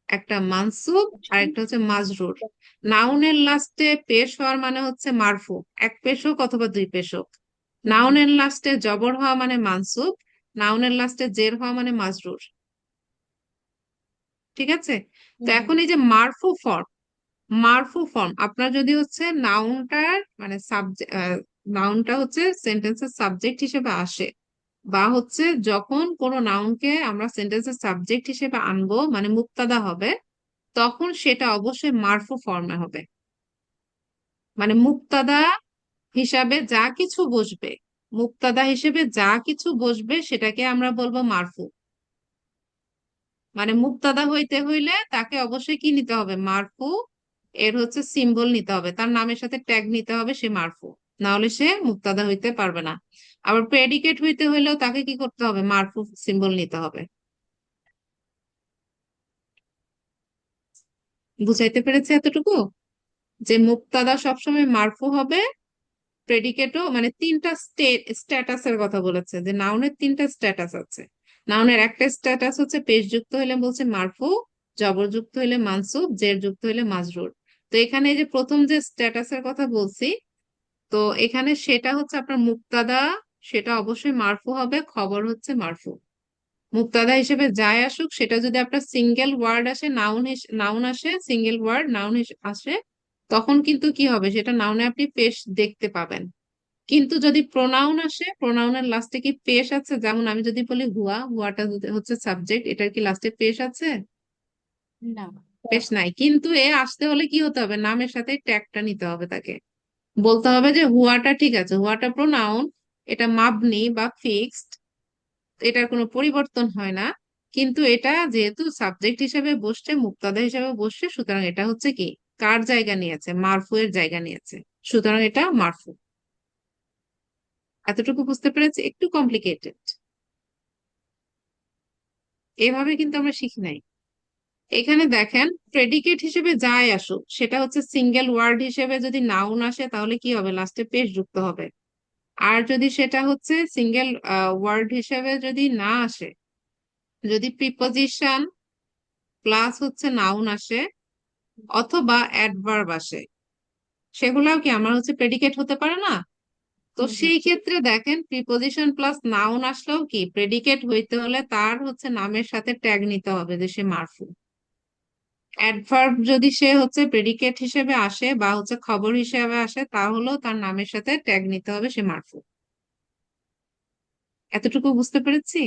একটা মানসুব, আর একটা হচ্ছে মাজরুর। নাউনের লাস্টে পেশ হওয়ার মানে হচ্ছে মারফু, এক পেশ হোক অথবা দুই পেশ হোক। নাউনের লাস্টে জবর হওয়া মানে মানসুব, নাউনের লাস্টে জের হওয়া মানে মাজরুর। ঠিক আছে? তো এখন এই যে মারফু ফর্ম, মারফু ফর্ম আপনার যদি হচ্ছে নাউনটার মানে সাবজেক্ট, নাউনটা হচ্ছে সেন্টেন্সের সাবজেক্ট হিসেবে আসে, বা হচ্ছে যখন কোনো নাউনকে আমরা সেন্টেন্সের সাবজেক্ট হিসেবে আনবো মানে মুক্তাদা হবে, তখন সেটা অবশ্যই মারফু ফর্মে হবে। মানে মুক্তাদা হিসাবে যা কিছু বসবে, মুক্তাদা হিসেবে যা কিছু বসবে সেটাকে আমরা বলবো মারফু। মানে মুক্তাদা হইতে হইলে তাকে অবশ্যই কি নিতে হবে? মারফু। এর হচ্ছে সিম্বল নিতে হবে, তার নামের সাথে ট্যাগ নিতে হবে, সে মারফু। না হলে সে মুক্তাদা হইতে পারবে না। আবার প্রেডিকেট হইতে হইলেও তাকে কি করতে হবে? মারফু সিম্বল নিতে হবে। বুঝাইতে পেরেছে এতটুকু? যে মুক্তাদা সবসময় মারফু হবে, প্রেডিকেটও মানে তিনটা স্ট্যাটাসের কথা বলেছে, যে নাউনের তিনটা স্ট্যাটাস আছে। নাউনের একটা স্ট্যাটাস হচ্ছে পেশ যুক্ত হইলে বলছে মারফু, জবর যুক্ত হইলে মানসুব, জের যুক্ত হইলে মাজরুর। তো এখানে এই যে প্রথম যে স্ট্যাটাসের কথা বলছি, তো এখানে সেটা হচ্ছে আপনার মুক্তাদা, সেটা অবশ্যই মারফু হবে, খবর হচ্ছে মারফু। মুক্তাদা হিসেবে যাই আসুক, সেটা যদি আপনার সিঙ্গেল ওয়ার্ড আসে, নাউন আসে, সিঙ্গেল ওয়ার্ড নাউন আসে, তখন কিন্তু কি হবে, সেটা নাউনে আপনি পেশ দেখতে পাবেন। কিন্তু যদি প্রোনাউন আসে, প্রোনাউনের লাস্টে কি পেশ আছে? যেমন আমি যদি বলি হুয়া, হুয়াটা হচ্ছে সাবজেক্ট, এটার কি লাস্টে পেশ আছে? না। পেশ নাই। কিন্তু এ আসতে হলে কি হতে হবে? নামের সাথে ট্যাগটা নিতে হবে, তাকে বলতে হবে যে হুয়াটা ঠিক আছে, হুয়াটা প্রোনাউন, এটা মাবনি বা ফিক্সড, এটার কোনো পরিবর্তন হয় না। কিন্তু এটা যেহেতু সাবজেক্ট হিসেবে বসছে, মুক্তাদা হিসেবে বসছে, সুতরাং এটা হচ্ছে কি কার জায়গা নিয়েছে? মারফু এর জায়গা নিয়েছে, সুতরাং এটা মারফু। এতটুকু বুঝতে পেরেছি? একটু কমপ্লিকেটেড, এভাবে কিন্তু আমরা শিখি নাই। এখানে দেখেন প্রেডিকেট হিসেবে যাই আসুক, সেটা হচ্ছে সিঙ্গেল ওয়ার্ড হিসেবে যদি নাউন আসে, তাহলে কি হবে? লাস্টে পেশ যুক্ত হবে। আর যদি সেটা হচ্ছে সিঙ্গেল ওয়ার্ড হিসেবে যদি না আসে, যদি প্রিপজিশন প্লাস হচ্ছে নাউন আসে অথবা অ্যাডভার্ব আসে, সেগুলাও কি আমার হচ্ছে প্রেডিকেট হতে পারে না? তো সেই ক্ষেত্রে দেখেন প্রিপজিশন প্লাস নাউন আসলেও কি প্রেডিকেট হইতে হলে তার হচ্ছে নামের সাথে ট্যাগ নিতে হবে যে সে মারফু। অ্যাডভার্ব যদি সে হচ্ছে প্রেডিকেট হিসেবে আসে বা হচ্ছে খবর হিসেবে আসে, তাহলেও তার নামের সাথে ট্যাগ নিতে হবে সে মারফু। এতটুকু বুঝতে পেরেছি?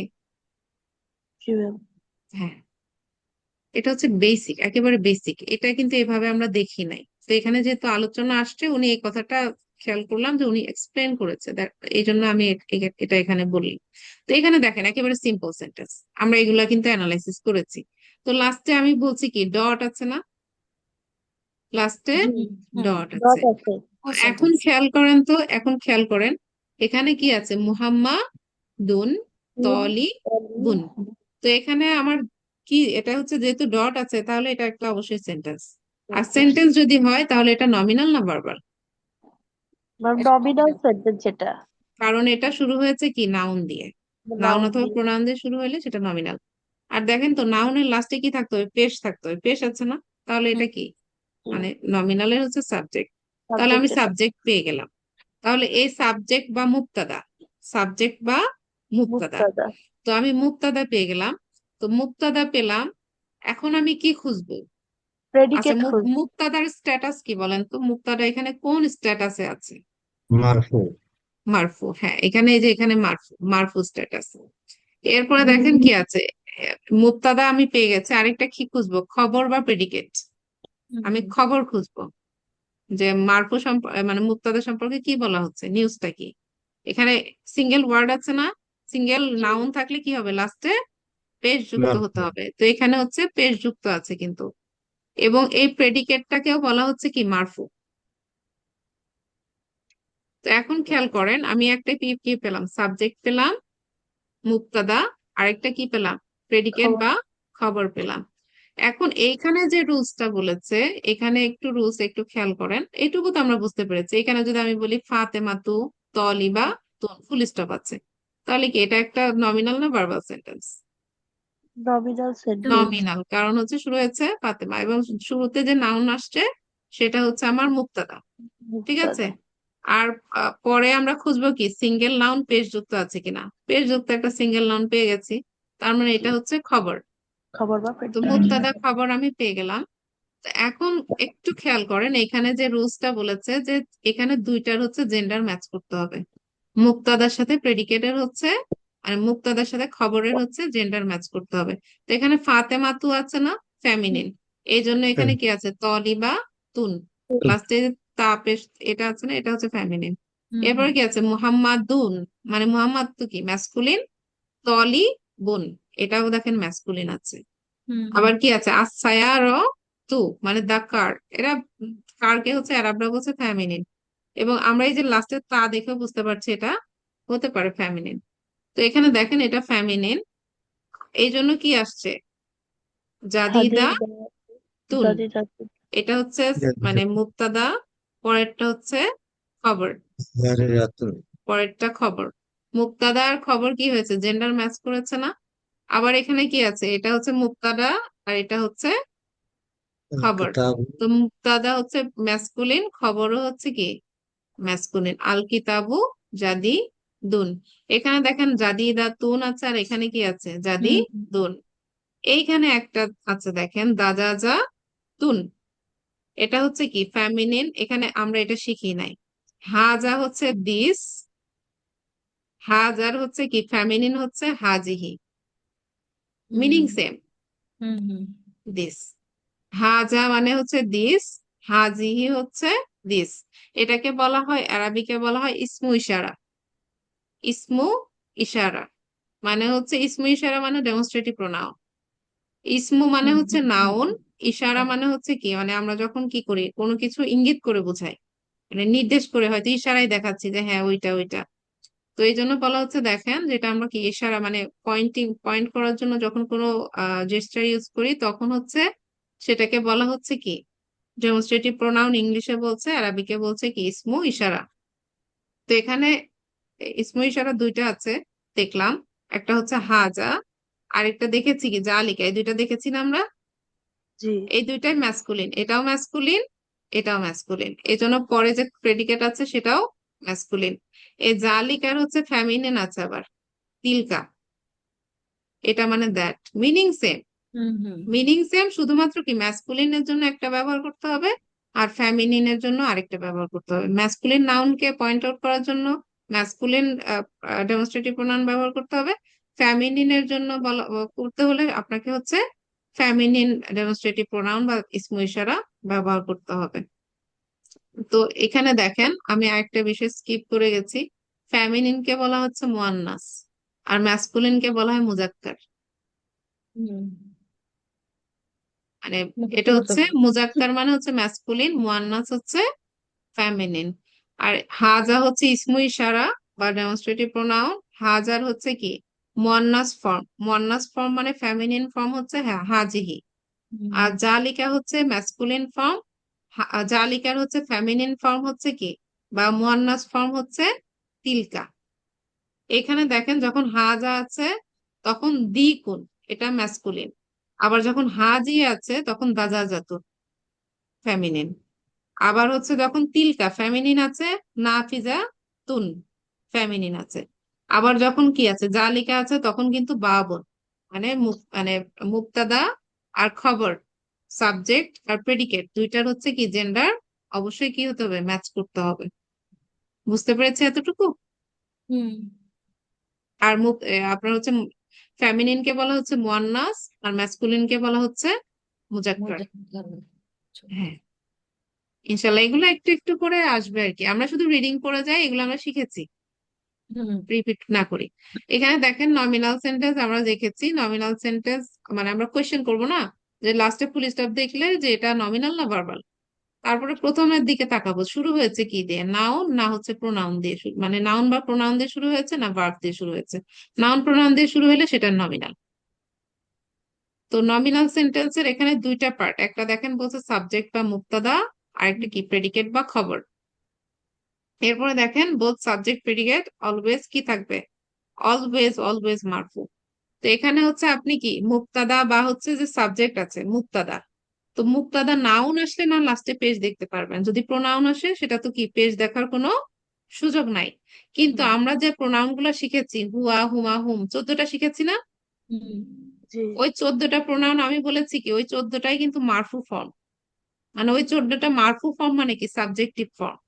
জি ম্যাম। হ্যাঁ, এটা হচ্ছে বেসিক, একেবারে বেসিক। এটা কিন্তু এভাবে আমরা দেখি নাই। তো এখানে যেহেতু আলোচনা আসছে, উনি এই কথাটা খেয়াল করলাম যে উনি এক্সপ্লেন করেছে, এই জন্য আমি এটা এখানে বলি। তো এখানে দেখেন একেবারে সিম্পল সেন্টেন্স, আমরা এগুলা কিন্তু অ্যানালাইসিস করেছি। তো লাস্টে আমি বলছি কি ডট আছে না, লাস্টে জি, হুম ডট ডট আছে। আছে। ফুল এখন সেন্টেন্স খেয়াল করেন তো, এখন খেয়াল করেন এখানে কি আছে, মুহাম্মাদুন তলি বুন। তো এখানে আমার কি, এটা হচ্ছে যেহেতু ডট আছে তাহলে এটা একটা অবশ্যই সেন্টেন্স। আর সেন্টেন্স যদি হয় তাহলে এটা নমিনাল না ভার্বাল? ম্যাম এটা নমিনাল nominal। সেন্টেন্স এটা, কারণ এটা শুরু হয়েছে কি নাউন দিয়ে, নাউন নাউন অথবা দিয়ে। প্রোনাউন দিয়ে শুরু হলে সেটা নমিনাল। আর দেখেন তো নাউনের লাস্টে কি থাকতে হবে, পেশ থাকতে হবে, পেশ আছে না, তাহলে হুম এটা কি, মানে নমিনালের হচ্ছে সাবজেক্ট। তাহলে সাবজেক্ট আমি এটা। সাবজেক্ট পেয়ে গেলাম। তাহলে এই সাবজেক্ট বা মুক্তাদা, সাবজেক্ট বা মুক্তাদা, মুক্তাদা। তো আমি মুক্তাদা পেয়ে গেলাম। তো মুক্তাদা পেলাম, এখন আমি কি খুঁজবো? আচ্ছা, প্রেডিকেট খুঁজ। মুক্তাদার স্ট্যাটাস কি বলেন তো, মুক্তাদা এখানে কোন স্ট্যাটাসে আছে? মারফু। মারফু, হ্যাঁ, এখানে এই যে এখানে মারফু, মারফু স্ট্যাটাস। এরপরে দেখেন কি আছে, মুক্তাদা আমি পেয়ে গেছি, আরেকটা কি খুঁজবো, খবর বা প্রেডিকেট। হুম আমি হুম খবর খুঁজবো, যে মারফু মানে মুক্তাদা সম্পর্কে কি বলা হচ্ছে, নিউজটা কি। এখানে সিঙ্গেল ওয়ার্ড আছে না, সিঙ্গেল জি। নাউন থাকলে কি হবে, লাস্টে পেশ যুক্ত হতে মারফু। হবে, তো এখানে হচ্ছে পেশ যুক্ত আছে কিন্তু। এবং এই প্রেডিকেটটাকেও বলা হচ্ছে কি, মারফু। তো এখন খেয়াল করেন, আমি একটা কি কি পেলাম, সাবজেক্ট পেলাম, মুক্তাদা, আরেকটা কি পেলাম, প্রেডিকেট খবর। বা খবর পেলাম। এখন এইখানে যে রুলসটা বলেছে, এখানে একটু রুলস একটু খেয়াল করেন, এইটুকু তো আমরা বুঝতে পেরেছি। এখানে যদি আমি বলি ফাতেমাতু তলিবা তুন, ফুল স্টপ আছে, তাহলে কি এটা একটা নমিনাল না verbal sentence? Nominal sentence. Nominal, কারণ হচ্ছে শুরু হয়েছে ফাতেমা, এবং শুরুতে যে নাউন আসছে সেটা হচ্ছে আমার মুক্তাদা। ঠিক আছে। মুক্তাদা। আর পরে আমরা খুঁজবো কি, সিঙ্গেল নাউন পেশ যুক্ত আছে কিনা, পেশ যুক্ত একটা সিঙ্গেল নাউন পেয়ে গেছি, তার মানে এটা হচ্ছে খবর। খবর বা তো প্রেডিকেট। মুক্তাদা খবর আমি পেয়ে গেলাম। তো এখন একটু খেয়াল করেন, এখানে যে রুলসটা বলেছে যে এখানে দুইটার হচ্ছে জেন্ডার ম্যাচ করতে হবে, মুক্তাদার সাথে প্রেডিকেটের হচ্ছে, আর মুক্তাদার সাথে খবরের হচ্ছে জেন্ডার ম্যাচ করতে হবে। তো এখানে ফাতেমাতু আছে না, ফেমিনিন, এই জন্য এখানে কি আছে, তলিবা তুন, লাস্টে তা পেশ, এটা আছে না, এটা হচ্ছে ফেমিনিন। হুম এরপরে কি আছে, মুহাম্মাদুন, মানে মুহাম্মদ তো কি ম্যাসকুলিন, তলি বুন, এটাও দেখেন ম্যাসকুলিন আছে। হুম হুম আবার কি আছে, আসায়ার তু, মানে দা কার, এরা কারকে হচ্ছে আরবরা বলছে ফ্যামিনিন। এবং আমরা এই যে লাস্টে তা দেখে বুঝতে পারছি এটা হতে পারে ফ্যামিনিন। তো এখানে দেখেন এটা ফ্যামিনিন, এই জন্য কি আসছে, জাদিদা হাদিদা। তুন, জাদিদা। এটা হচ্ছে মানে মুক্তাদা, পরেরটা হচ্ছে খবর, জারিরাতুন। পরেরটা খবর। মুক্তাদা আর খবর কি হয়েছে, জেন্ডার ম্যাচ করেছে না। আবার এখানে কি আছে, এটা হচ্ছে মুক্তাদা আর এটা হচ্ছে খবর। কিতাব। তো মুক্তাদা হচ্ছে ম্যাসকুলিন, খবরও হচ্ছে কি ম্যাসকুলিন। আল কিতাবু জাদি দুন, এখানে দেখেন জাদি দা তুন আছে, আর এখানে কি আছে, জাদি হুম দুন। এইখানে একটা আছে দেখেন, দাজা যা তুন, এটা হচ্ছে কি ফ্যামিনিন, এখানে আমরা এটা শিখি নাই। হাজা হচ্ছে দিস, হাজার হচ্ছে কি ফ্যামিনিন হচ্ছে হাজিহি, হুম মিনিং সেম, হুম হুম দিস। হাজা মানে হচ্ছে দিস, হাজিহি হচ্ছে দিস। এটাকে বলা হয়, আরবিকে বলা হয় ইসমু ইশারা। ইসমু ইশারা মানে হচ্ছে, ইসমু ইশারা মানে ডেমনস্ট্রেটিভ প্রোনাউন। ইসমু মানে হুম হচ্ছে হুম নাউন, ইশারা মানে হচ্ছে কি, মানে আমরা যখন কি করি, কোনো কিছু ইঙ্গিত করে বোঝাই, মানে নির্দেশ করে, হয়তো ইশারায় দেখাচ্ছি যে হ্যাঁ ওইটা ওইটা। তো এই জন্য বলা হচ্ছে, দেখেন যেটা আমরা কি ইশারা মানে পয়েন্ট করার জন্য যখন কোনো জেস্টার ইউজ করি, তখন হচ্ছে সেটাকে বলা হচ্ছে কি ডেমনস্ট্রেটিভ প্রোনাউন। ইংলিশে বলছে, আরবিকে বলছে কি ইসমু ইশারা। তো এখানে ইসমু ইশারা দুইটা আছে দেখলাম, একটা হচ্ছে হাজা, আরেকটা দেখেছি কি জালিকা, এই দুইটা দেখেছি না আমরা। জি। এই দুইটাই ম্যাসকুলিন, এটাও ম্যাসকুলিন, এটাও ম্যাসকুলিন, এই জন্য পরে যে প্রেডিকেট আছে সেটাও ম্যাসকুলিন। এই জালিকার হচ্ছে ফ্যামিনিন আছে আবার, তিলকা, এটা মানে দ্যাট, মিনিং সেম। হুম হুম মিনিং সেম, শুধুমাত্র কি ম্যাসকুলিনের জন্য একটা ব্যবহার করতে হবে আর ফ্যামিনিনের জন্য আরেকটা ব্যবহার করতে হবে। ম্যাসকুলিন নাউনকে পয়েন্ট আউট করার জন্য ম্যাসকুলিন ডেমনস্ট্রেটিভ প্রোনাউন ব্যবহার করতে হবে, ফ্যামিনিনের জন্য করতে হলে আপনাকে হচ্ছে ফ্যামিনিন ডেমনস্ট্রেটিভ প্রোনাউন বা ইসমু ইশারা ব্যবহার করতে হবে। তো এখানে দেখেন আমি আরেকটা বিষয় স্কিপ করে গেছি। ফ্যামিনিনকে বলা হচ্ছে মুয়ান্নাস আর ম্যাসকুলিনকে বলা হয় মুজাক্কার। হুম মানে এটা হচ্ছে মুজাক্কার। মুজাক্কার মানে হচ্ছে ম্যাসকুলিন, মুয়ান্নাস হচ্ছে ফ্যামিনিন। আর হাজা হচ্ছে ইসমু ইশারা বা ডেমনস্ট্রেটিভ প্রোনাউন। হাজার হচ্ছে কি মুয়ান্নাস ফর্ম। মুয়ান্নাস ফর্ম মানে ফ্যামিনিন ফর্ম হচ্ছে হাজিহি। আর হুম জালিকা হচ্ছে ম্যাসকুলিন ফর্ম। জালিকার হচ্ছে ফ্যামিনিন ফর্ম হচ্ছে কি বা মুয়ান্নাস ফর্ম হচ্ছে তিলকা। এখানে দেখেন যখন হাজা আছে তখন দ্বিগুণ, এটা ম্যাসকুলিন। আবার যখন হাজি আছে তখন দাজাজাতু, ফ্যামিনিন। আবার হচ্ছে যখন তিলকা ফ্যামিনিন আছে, নাফিজা তুন ফ্যামিনিন আছে। আবার যখন কি আছে জালিকা আছে তখন কিন্তু বাবন, মানে মানে মুক্তাদা আর খবর, সাবজেক্ট আর প্রেডিকেট দুইটার হচ্ছে কি জেন্ডার অবশ্যই কি হতে হবে, ম্যাচ করতে হবে। বুঝতে পেরেছে এতটুকু? হুম আর আপনার হচ্ছে ফ্যামিনিনকে বলা হচ্ছে মুয়ান্নাস আর ম্যাসকুলিনকে বলা হচ্ছে মুজাক্কার। মুজাক্কার। হ্যাঁ, ইনশাল্লাহ এগুলো একটু একটু করে আসবে আর কি। আমরা শুধু রিডিং করে যাই, এগুলো আমরা শিখেছি, হুম রিপিট না করি। এখানে দেখেন নমিনাল সেন্টেন্স আমরা দেখেছি। নমিনাল সেন্টেন্স মানে আমরা কোয়েশ্চেন করব না যে লাস্টে ফুল স্টপ দেখলে যে এটা নমিনাল না ভার্বাল। তারপরে প্রথমের দিকে তাকাবো শুরু হয়েছে কি দিয়ে, নাউন না হচ্ছে প্রোনাউন দিয়ে মানে নাউন বা প্রোনাউন দিয়ে শুরু হয়েছে না ভার্ব দিয়ে শুরু হয়েছে। নাউন প্রোনাউন দিয়ে শুরু হলে সেটা নমিনাল। তো নমিনাল সেন্টেন্সের এখানে দুইটা পার্ট, একটা দেখেন বলছে সাবজেক্ট বা মুক্তাদা, আরেকটা কি প্রেডিকেট বা খবর। এরপরে দেখেন বোথ সাবজেক্ট প্রেডিকেট অলওয়েজ কি থাকবে, অলওয়েজ অলওয়েজ মারফু। তো এখানে হচ্ছে আপনি কি মুক্তাদা বা হচ্ছে যে সাবজেক্ট আছে মুক্তাদা, তো মুক্তাদা নাউন আসলে না লাস্টে পেজ দেখতে পারবেন, যদি প্রোনাউন আসে সেটা তো কি পেজ দেখার কোনো সুযোগ নাই। কিন্তু হুম আমরা যে প্রোনাউন গুলা শিখেছি হুয়া হুমা হুম 14টা শিখেছি না, হুম জি ওই 14টা প্রোনাউন আমি বলেছি কি ওই 14টাই কিন্তু মারফু ফর্ম। মানে ওই 14টা মারফু ফর্ম মানে কি সাবজেক্টিভ ফর্ম,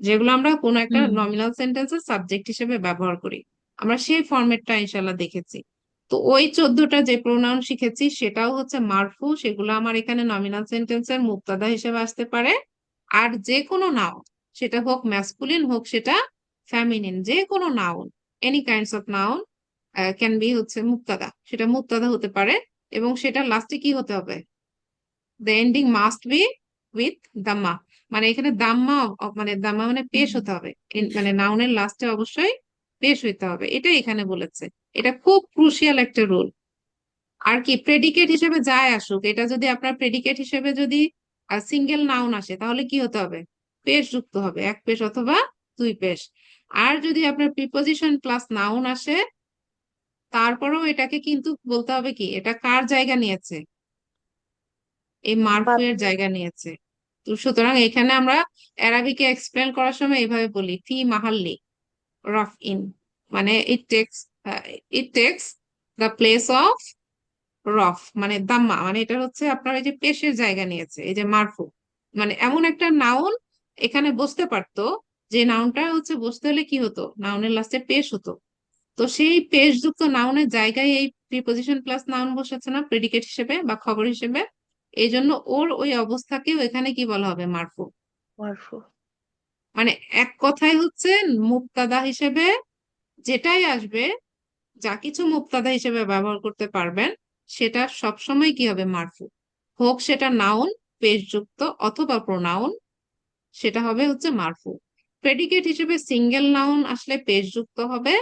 যেগুলো আমরা কোনো একটা হুম নমিনাল সেন্টেন্সের সাবজেক্ট হিসেবে ব্যবহার করি। আমরা সেই ফরম্যাটটা ইনশাল্লাহ দেখেছি। তো ওই 14টা যে প্রোনাউন শিখেছি সেটাও হচ্ছে মারফু, সেগুলো আমার এখানে নমিনাল সেন্টেন্সের মুক্তাদা হিসেবে আসতে পারে। আর যে কোনো নাউন, সেটা হোক ম্যাসকুলিন হোক সেটা ফ্যামিনিন, যে কোনো noun, any kinds of noun can be হচ্ছে মুক্তাদা, সেটা মুক্তাদা হতে পারে। এবং সেটা লাস্টে কি হতে হবে, the ending must be with দাম্মা। মানে এখানে দাম্মা মানে দাম্মা মানে পেশ হুম হতে হবে। মানে নাউনের লাস্টে অবশ্যই পেশ হইতে হবে, এটাই এখানে বলেছে। এটা খুব ক্রুশিয়াল একটা রুল। আর কি প্রেডিকেট হিসেবে যায় আসুক, এটা যদি আপনার প্রেডিকেট হিসেবে যদি সিঙ্গেল নাউন আসে তাহলে কি হতে হবে, পেশ যুক্ত হবে, এক পেশ অথবা দুই পেশ। আর যদি আপনার প্রিপোজিশন প্লাস নাউন আসে তারপরেও এটাকে কিন্তু বলতে হবে কি এটা কার জায়গা নিয়েছে, এই মারফু এর মাধ্যমে জায়গা নিয়েছে। তো সুতরাং এখানে আমরা অ্যারাবিকে এক্সপ্লেন করার সময় এইভাবে বলি ফি মাহাল্লি রফ ইন, মানে it takes the place of রফ, মানে দাম্মা, মানে এটা হচ্ছে আপনার এই যে পেশের জায়গা নিয়েছে, এই যে মারফু। মানে এমন একটা নাউন এখানে বসতে পারতো, যে নাউনটা হচ্ছে বসতে হলে কি হতো, নাউনের লাস্টে পেশ হতো। তো সেই পেশযুক্ত নাউনের জায়গায় এই প্রিপোজিশন প্লাস নাউন বসেছে না প্রেডিকেট হিসেবে বা খবর হিসেবে, এই জন্য ওর ওই অবস্থাকেও এখানে কি বলা হবে, মারফু। মারফু। মানে এক কথায় হচ্ছে মুক্তাদা হিসেবে যেটাই আসবে, যা কিছু মুক্তাদা হিসেবে ব্যবহার করতে পারবেন সেটা সবসময় কি হবে, মারফু। হোক সেটা নাউন পেশযুক্ত অথবা প্রোনাউন, সেটা হবে হচ্ছে মারফু। প্রেডিকেট হিসেবে সিঙ্গেল নাউন আসলে পেশযুক্ত হবে।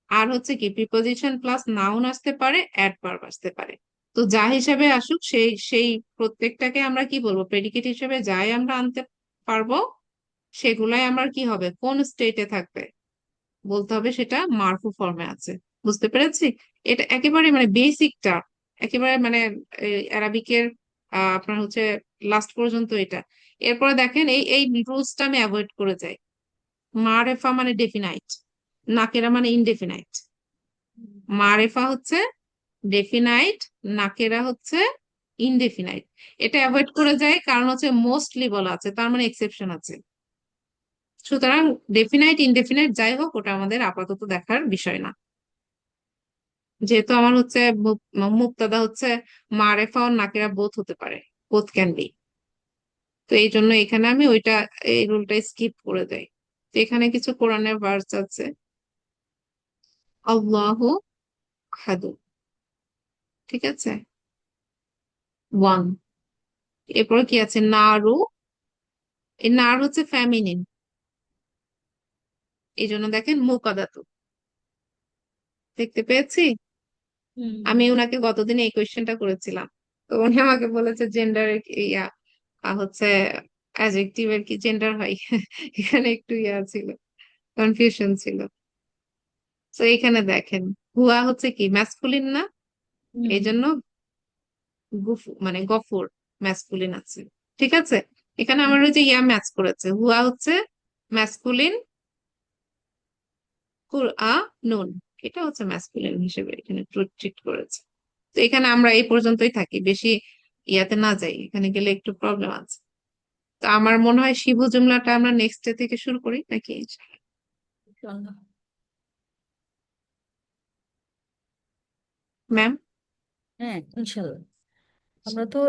আর হচ্ছে কি প্রিপোজিশন প্লাস নাউন আসতে পারে, অ্যাডভার্ব আসতে পারে। তো যা হিসেবে আসুক সেই সেই প্রত্যেকটাকে আমরা কি বলবো, প্রেডিকেট হিসেবে যাই আমরা আনতে পারবো সেগুলাই আমার কি হবে, কোন স্টেটে থাকবে বলতে হবে সেটা মারফু ফর্মে আছে। বুঝতে পেরেছি? এটা একেবারে মানে বেসিকটা, একেবারে মানে অ্যারাবিকের আপনার হচ্ছে লাস্ট পর্যন্ত এটা। এরপরে দেখেন এই এই রুলসটা আমি অ্যাভয়েড করে যাই। মারেফা মানে ডেফিনাইট, নাকেরা মানে ইনডেফিনাইট। মারেফা হচ্ছে ডেফিনাইট, নাকেরা হচ্ছে ইনডেফিনাইট। এটা অ্যাভয়েড করে যায় কারণ হচ্ছে মোস্টলি বলা আছে, তার মানে এক্সেপশন আছে। সুতরাং ডেফিনাইট ইনডেফিনাইট যাই হোক ওটা আমাদের আপাতত দেখার বিষয় না। যেহেতু আমার হচ্ছে মুক্তাদা হচ্ছে মারেফা ও নাকিরা বোথ হতে পারে, বোথ ক্যান বি। তো এই জন্য এখানে আমি ওইটা, এই রুলটা স্কিপ করে দেই। তো এখানে কিছু কোরআনের ভার্স আছে। আল্লাহু আহাদু, ঠিক আছে, ওয়ান। এরপর কি আছে, নারু। এই নার হচ্ছে ফ্যামিনিন, এই জন্য দেখেন মুকাদাতু, দেখতে পেয়েছি। আমি ওনাকে গতদিন এই কোয়েশ্চেনটা করেছিলাম, তো উনি আমাকে বলেছে জেন্ডার ইয়া হচ্ছে অ্যাডজেক্টিভ এর কি জেন্ডার হয় এখানে একটু ইয়া ছিল, কনফিউশন ছিল। তো এখানে দেখেন হুয়া হচ্ছে কি ম্যাসকুলিন না, এই জন্য মানে গফুর ম্যাসকুলিন আছে, ঠিক আছে। এখানে আমার ওই যে ইয়া ম্যাচ করেছে, হুয়া হচ্ছে ম্যাসকুলিন, কুরআ নুন, এটা হচ্ছে ম্যাসকুলিন হিসেবে এখানে ট্রিট করেছে। তো এখানে আমরা এই পর্যন্তই থাকি, বেশি ইয়াতে না যাই, এখানে গেলে একটু প্রবলেম আছে। তো আমার মনে হয় শিবু জুমলাটা আমরা নেক্সট ডে থেকে শুরু করি নাকি, ইনশাআল্লাহ। ম্যাম? হ্যাঁ, ইনশাল্লাহ। আমরা তো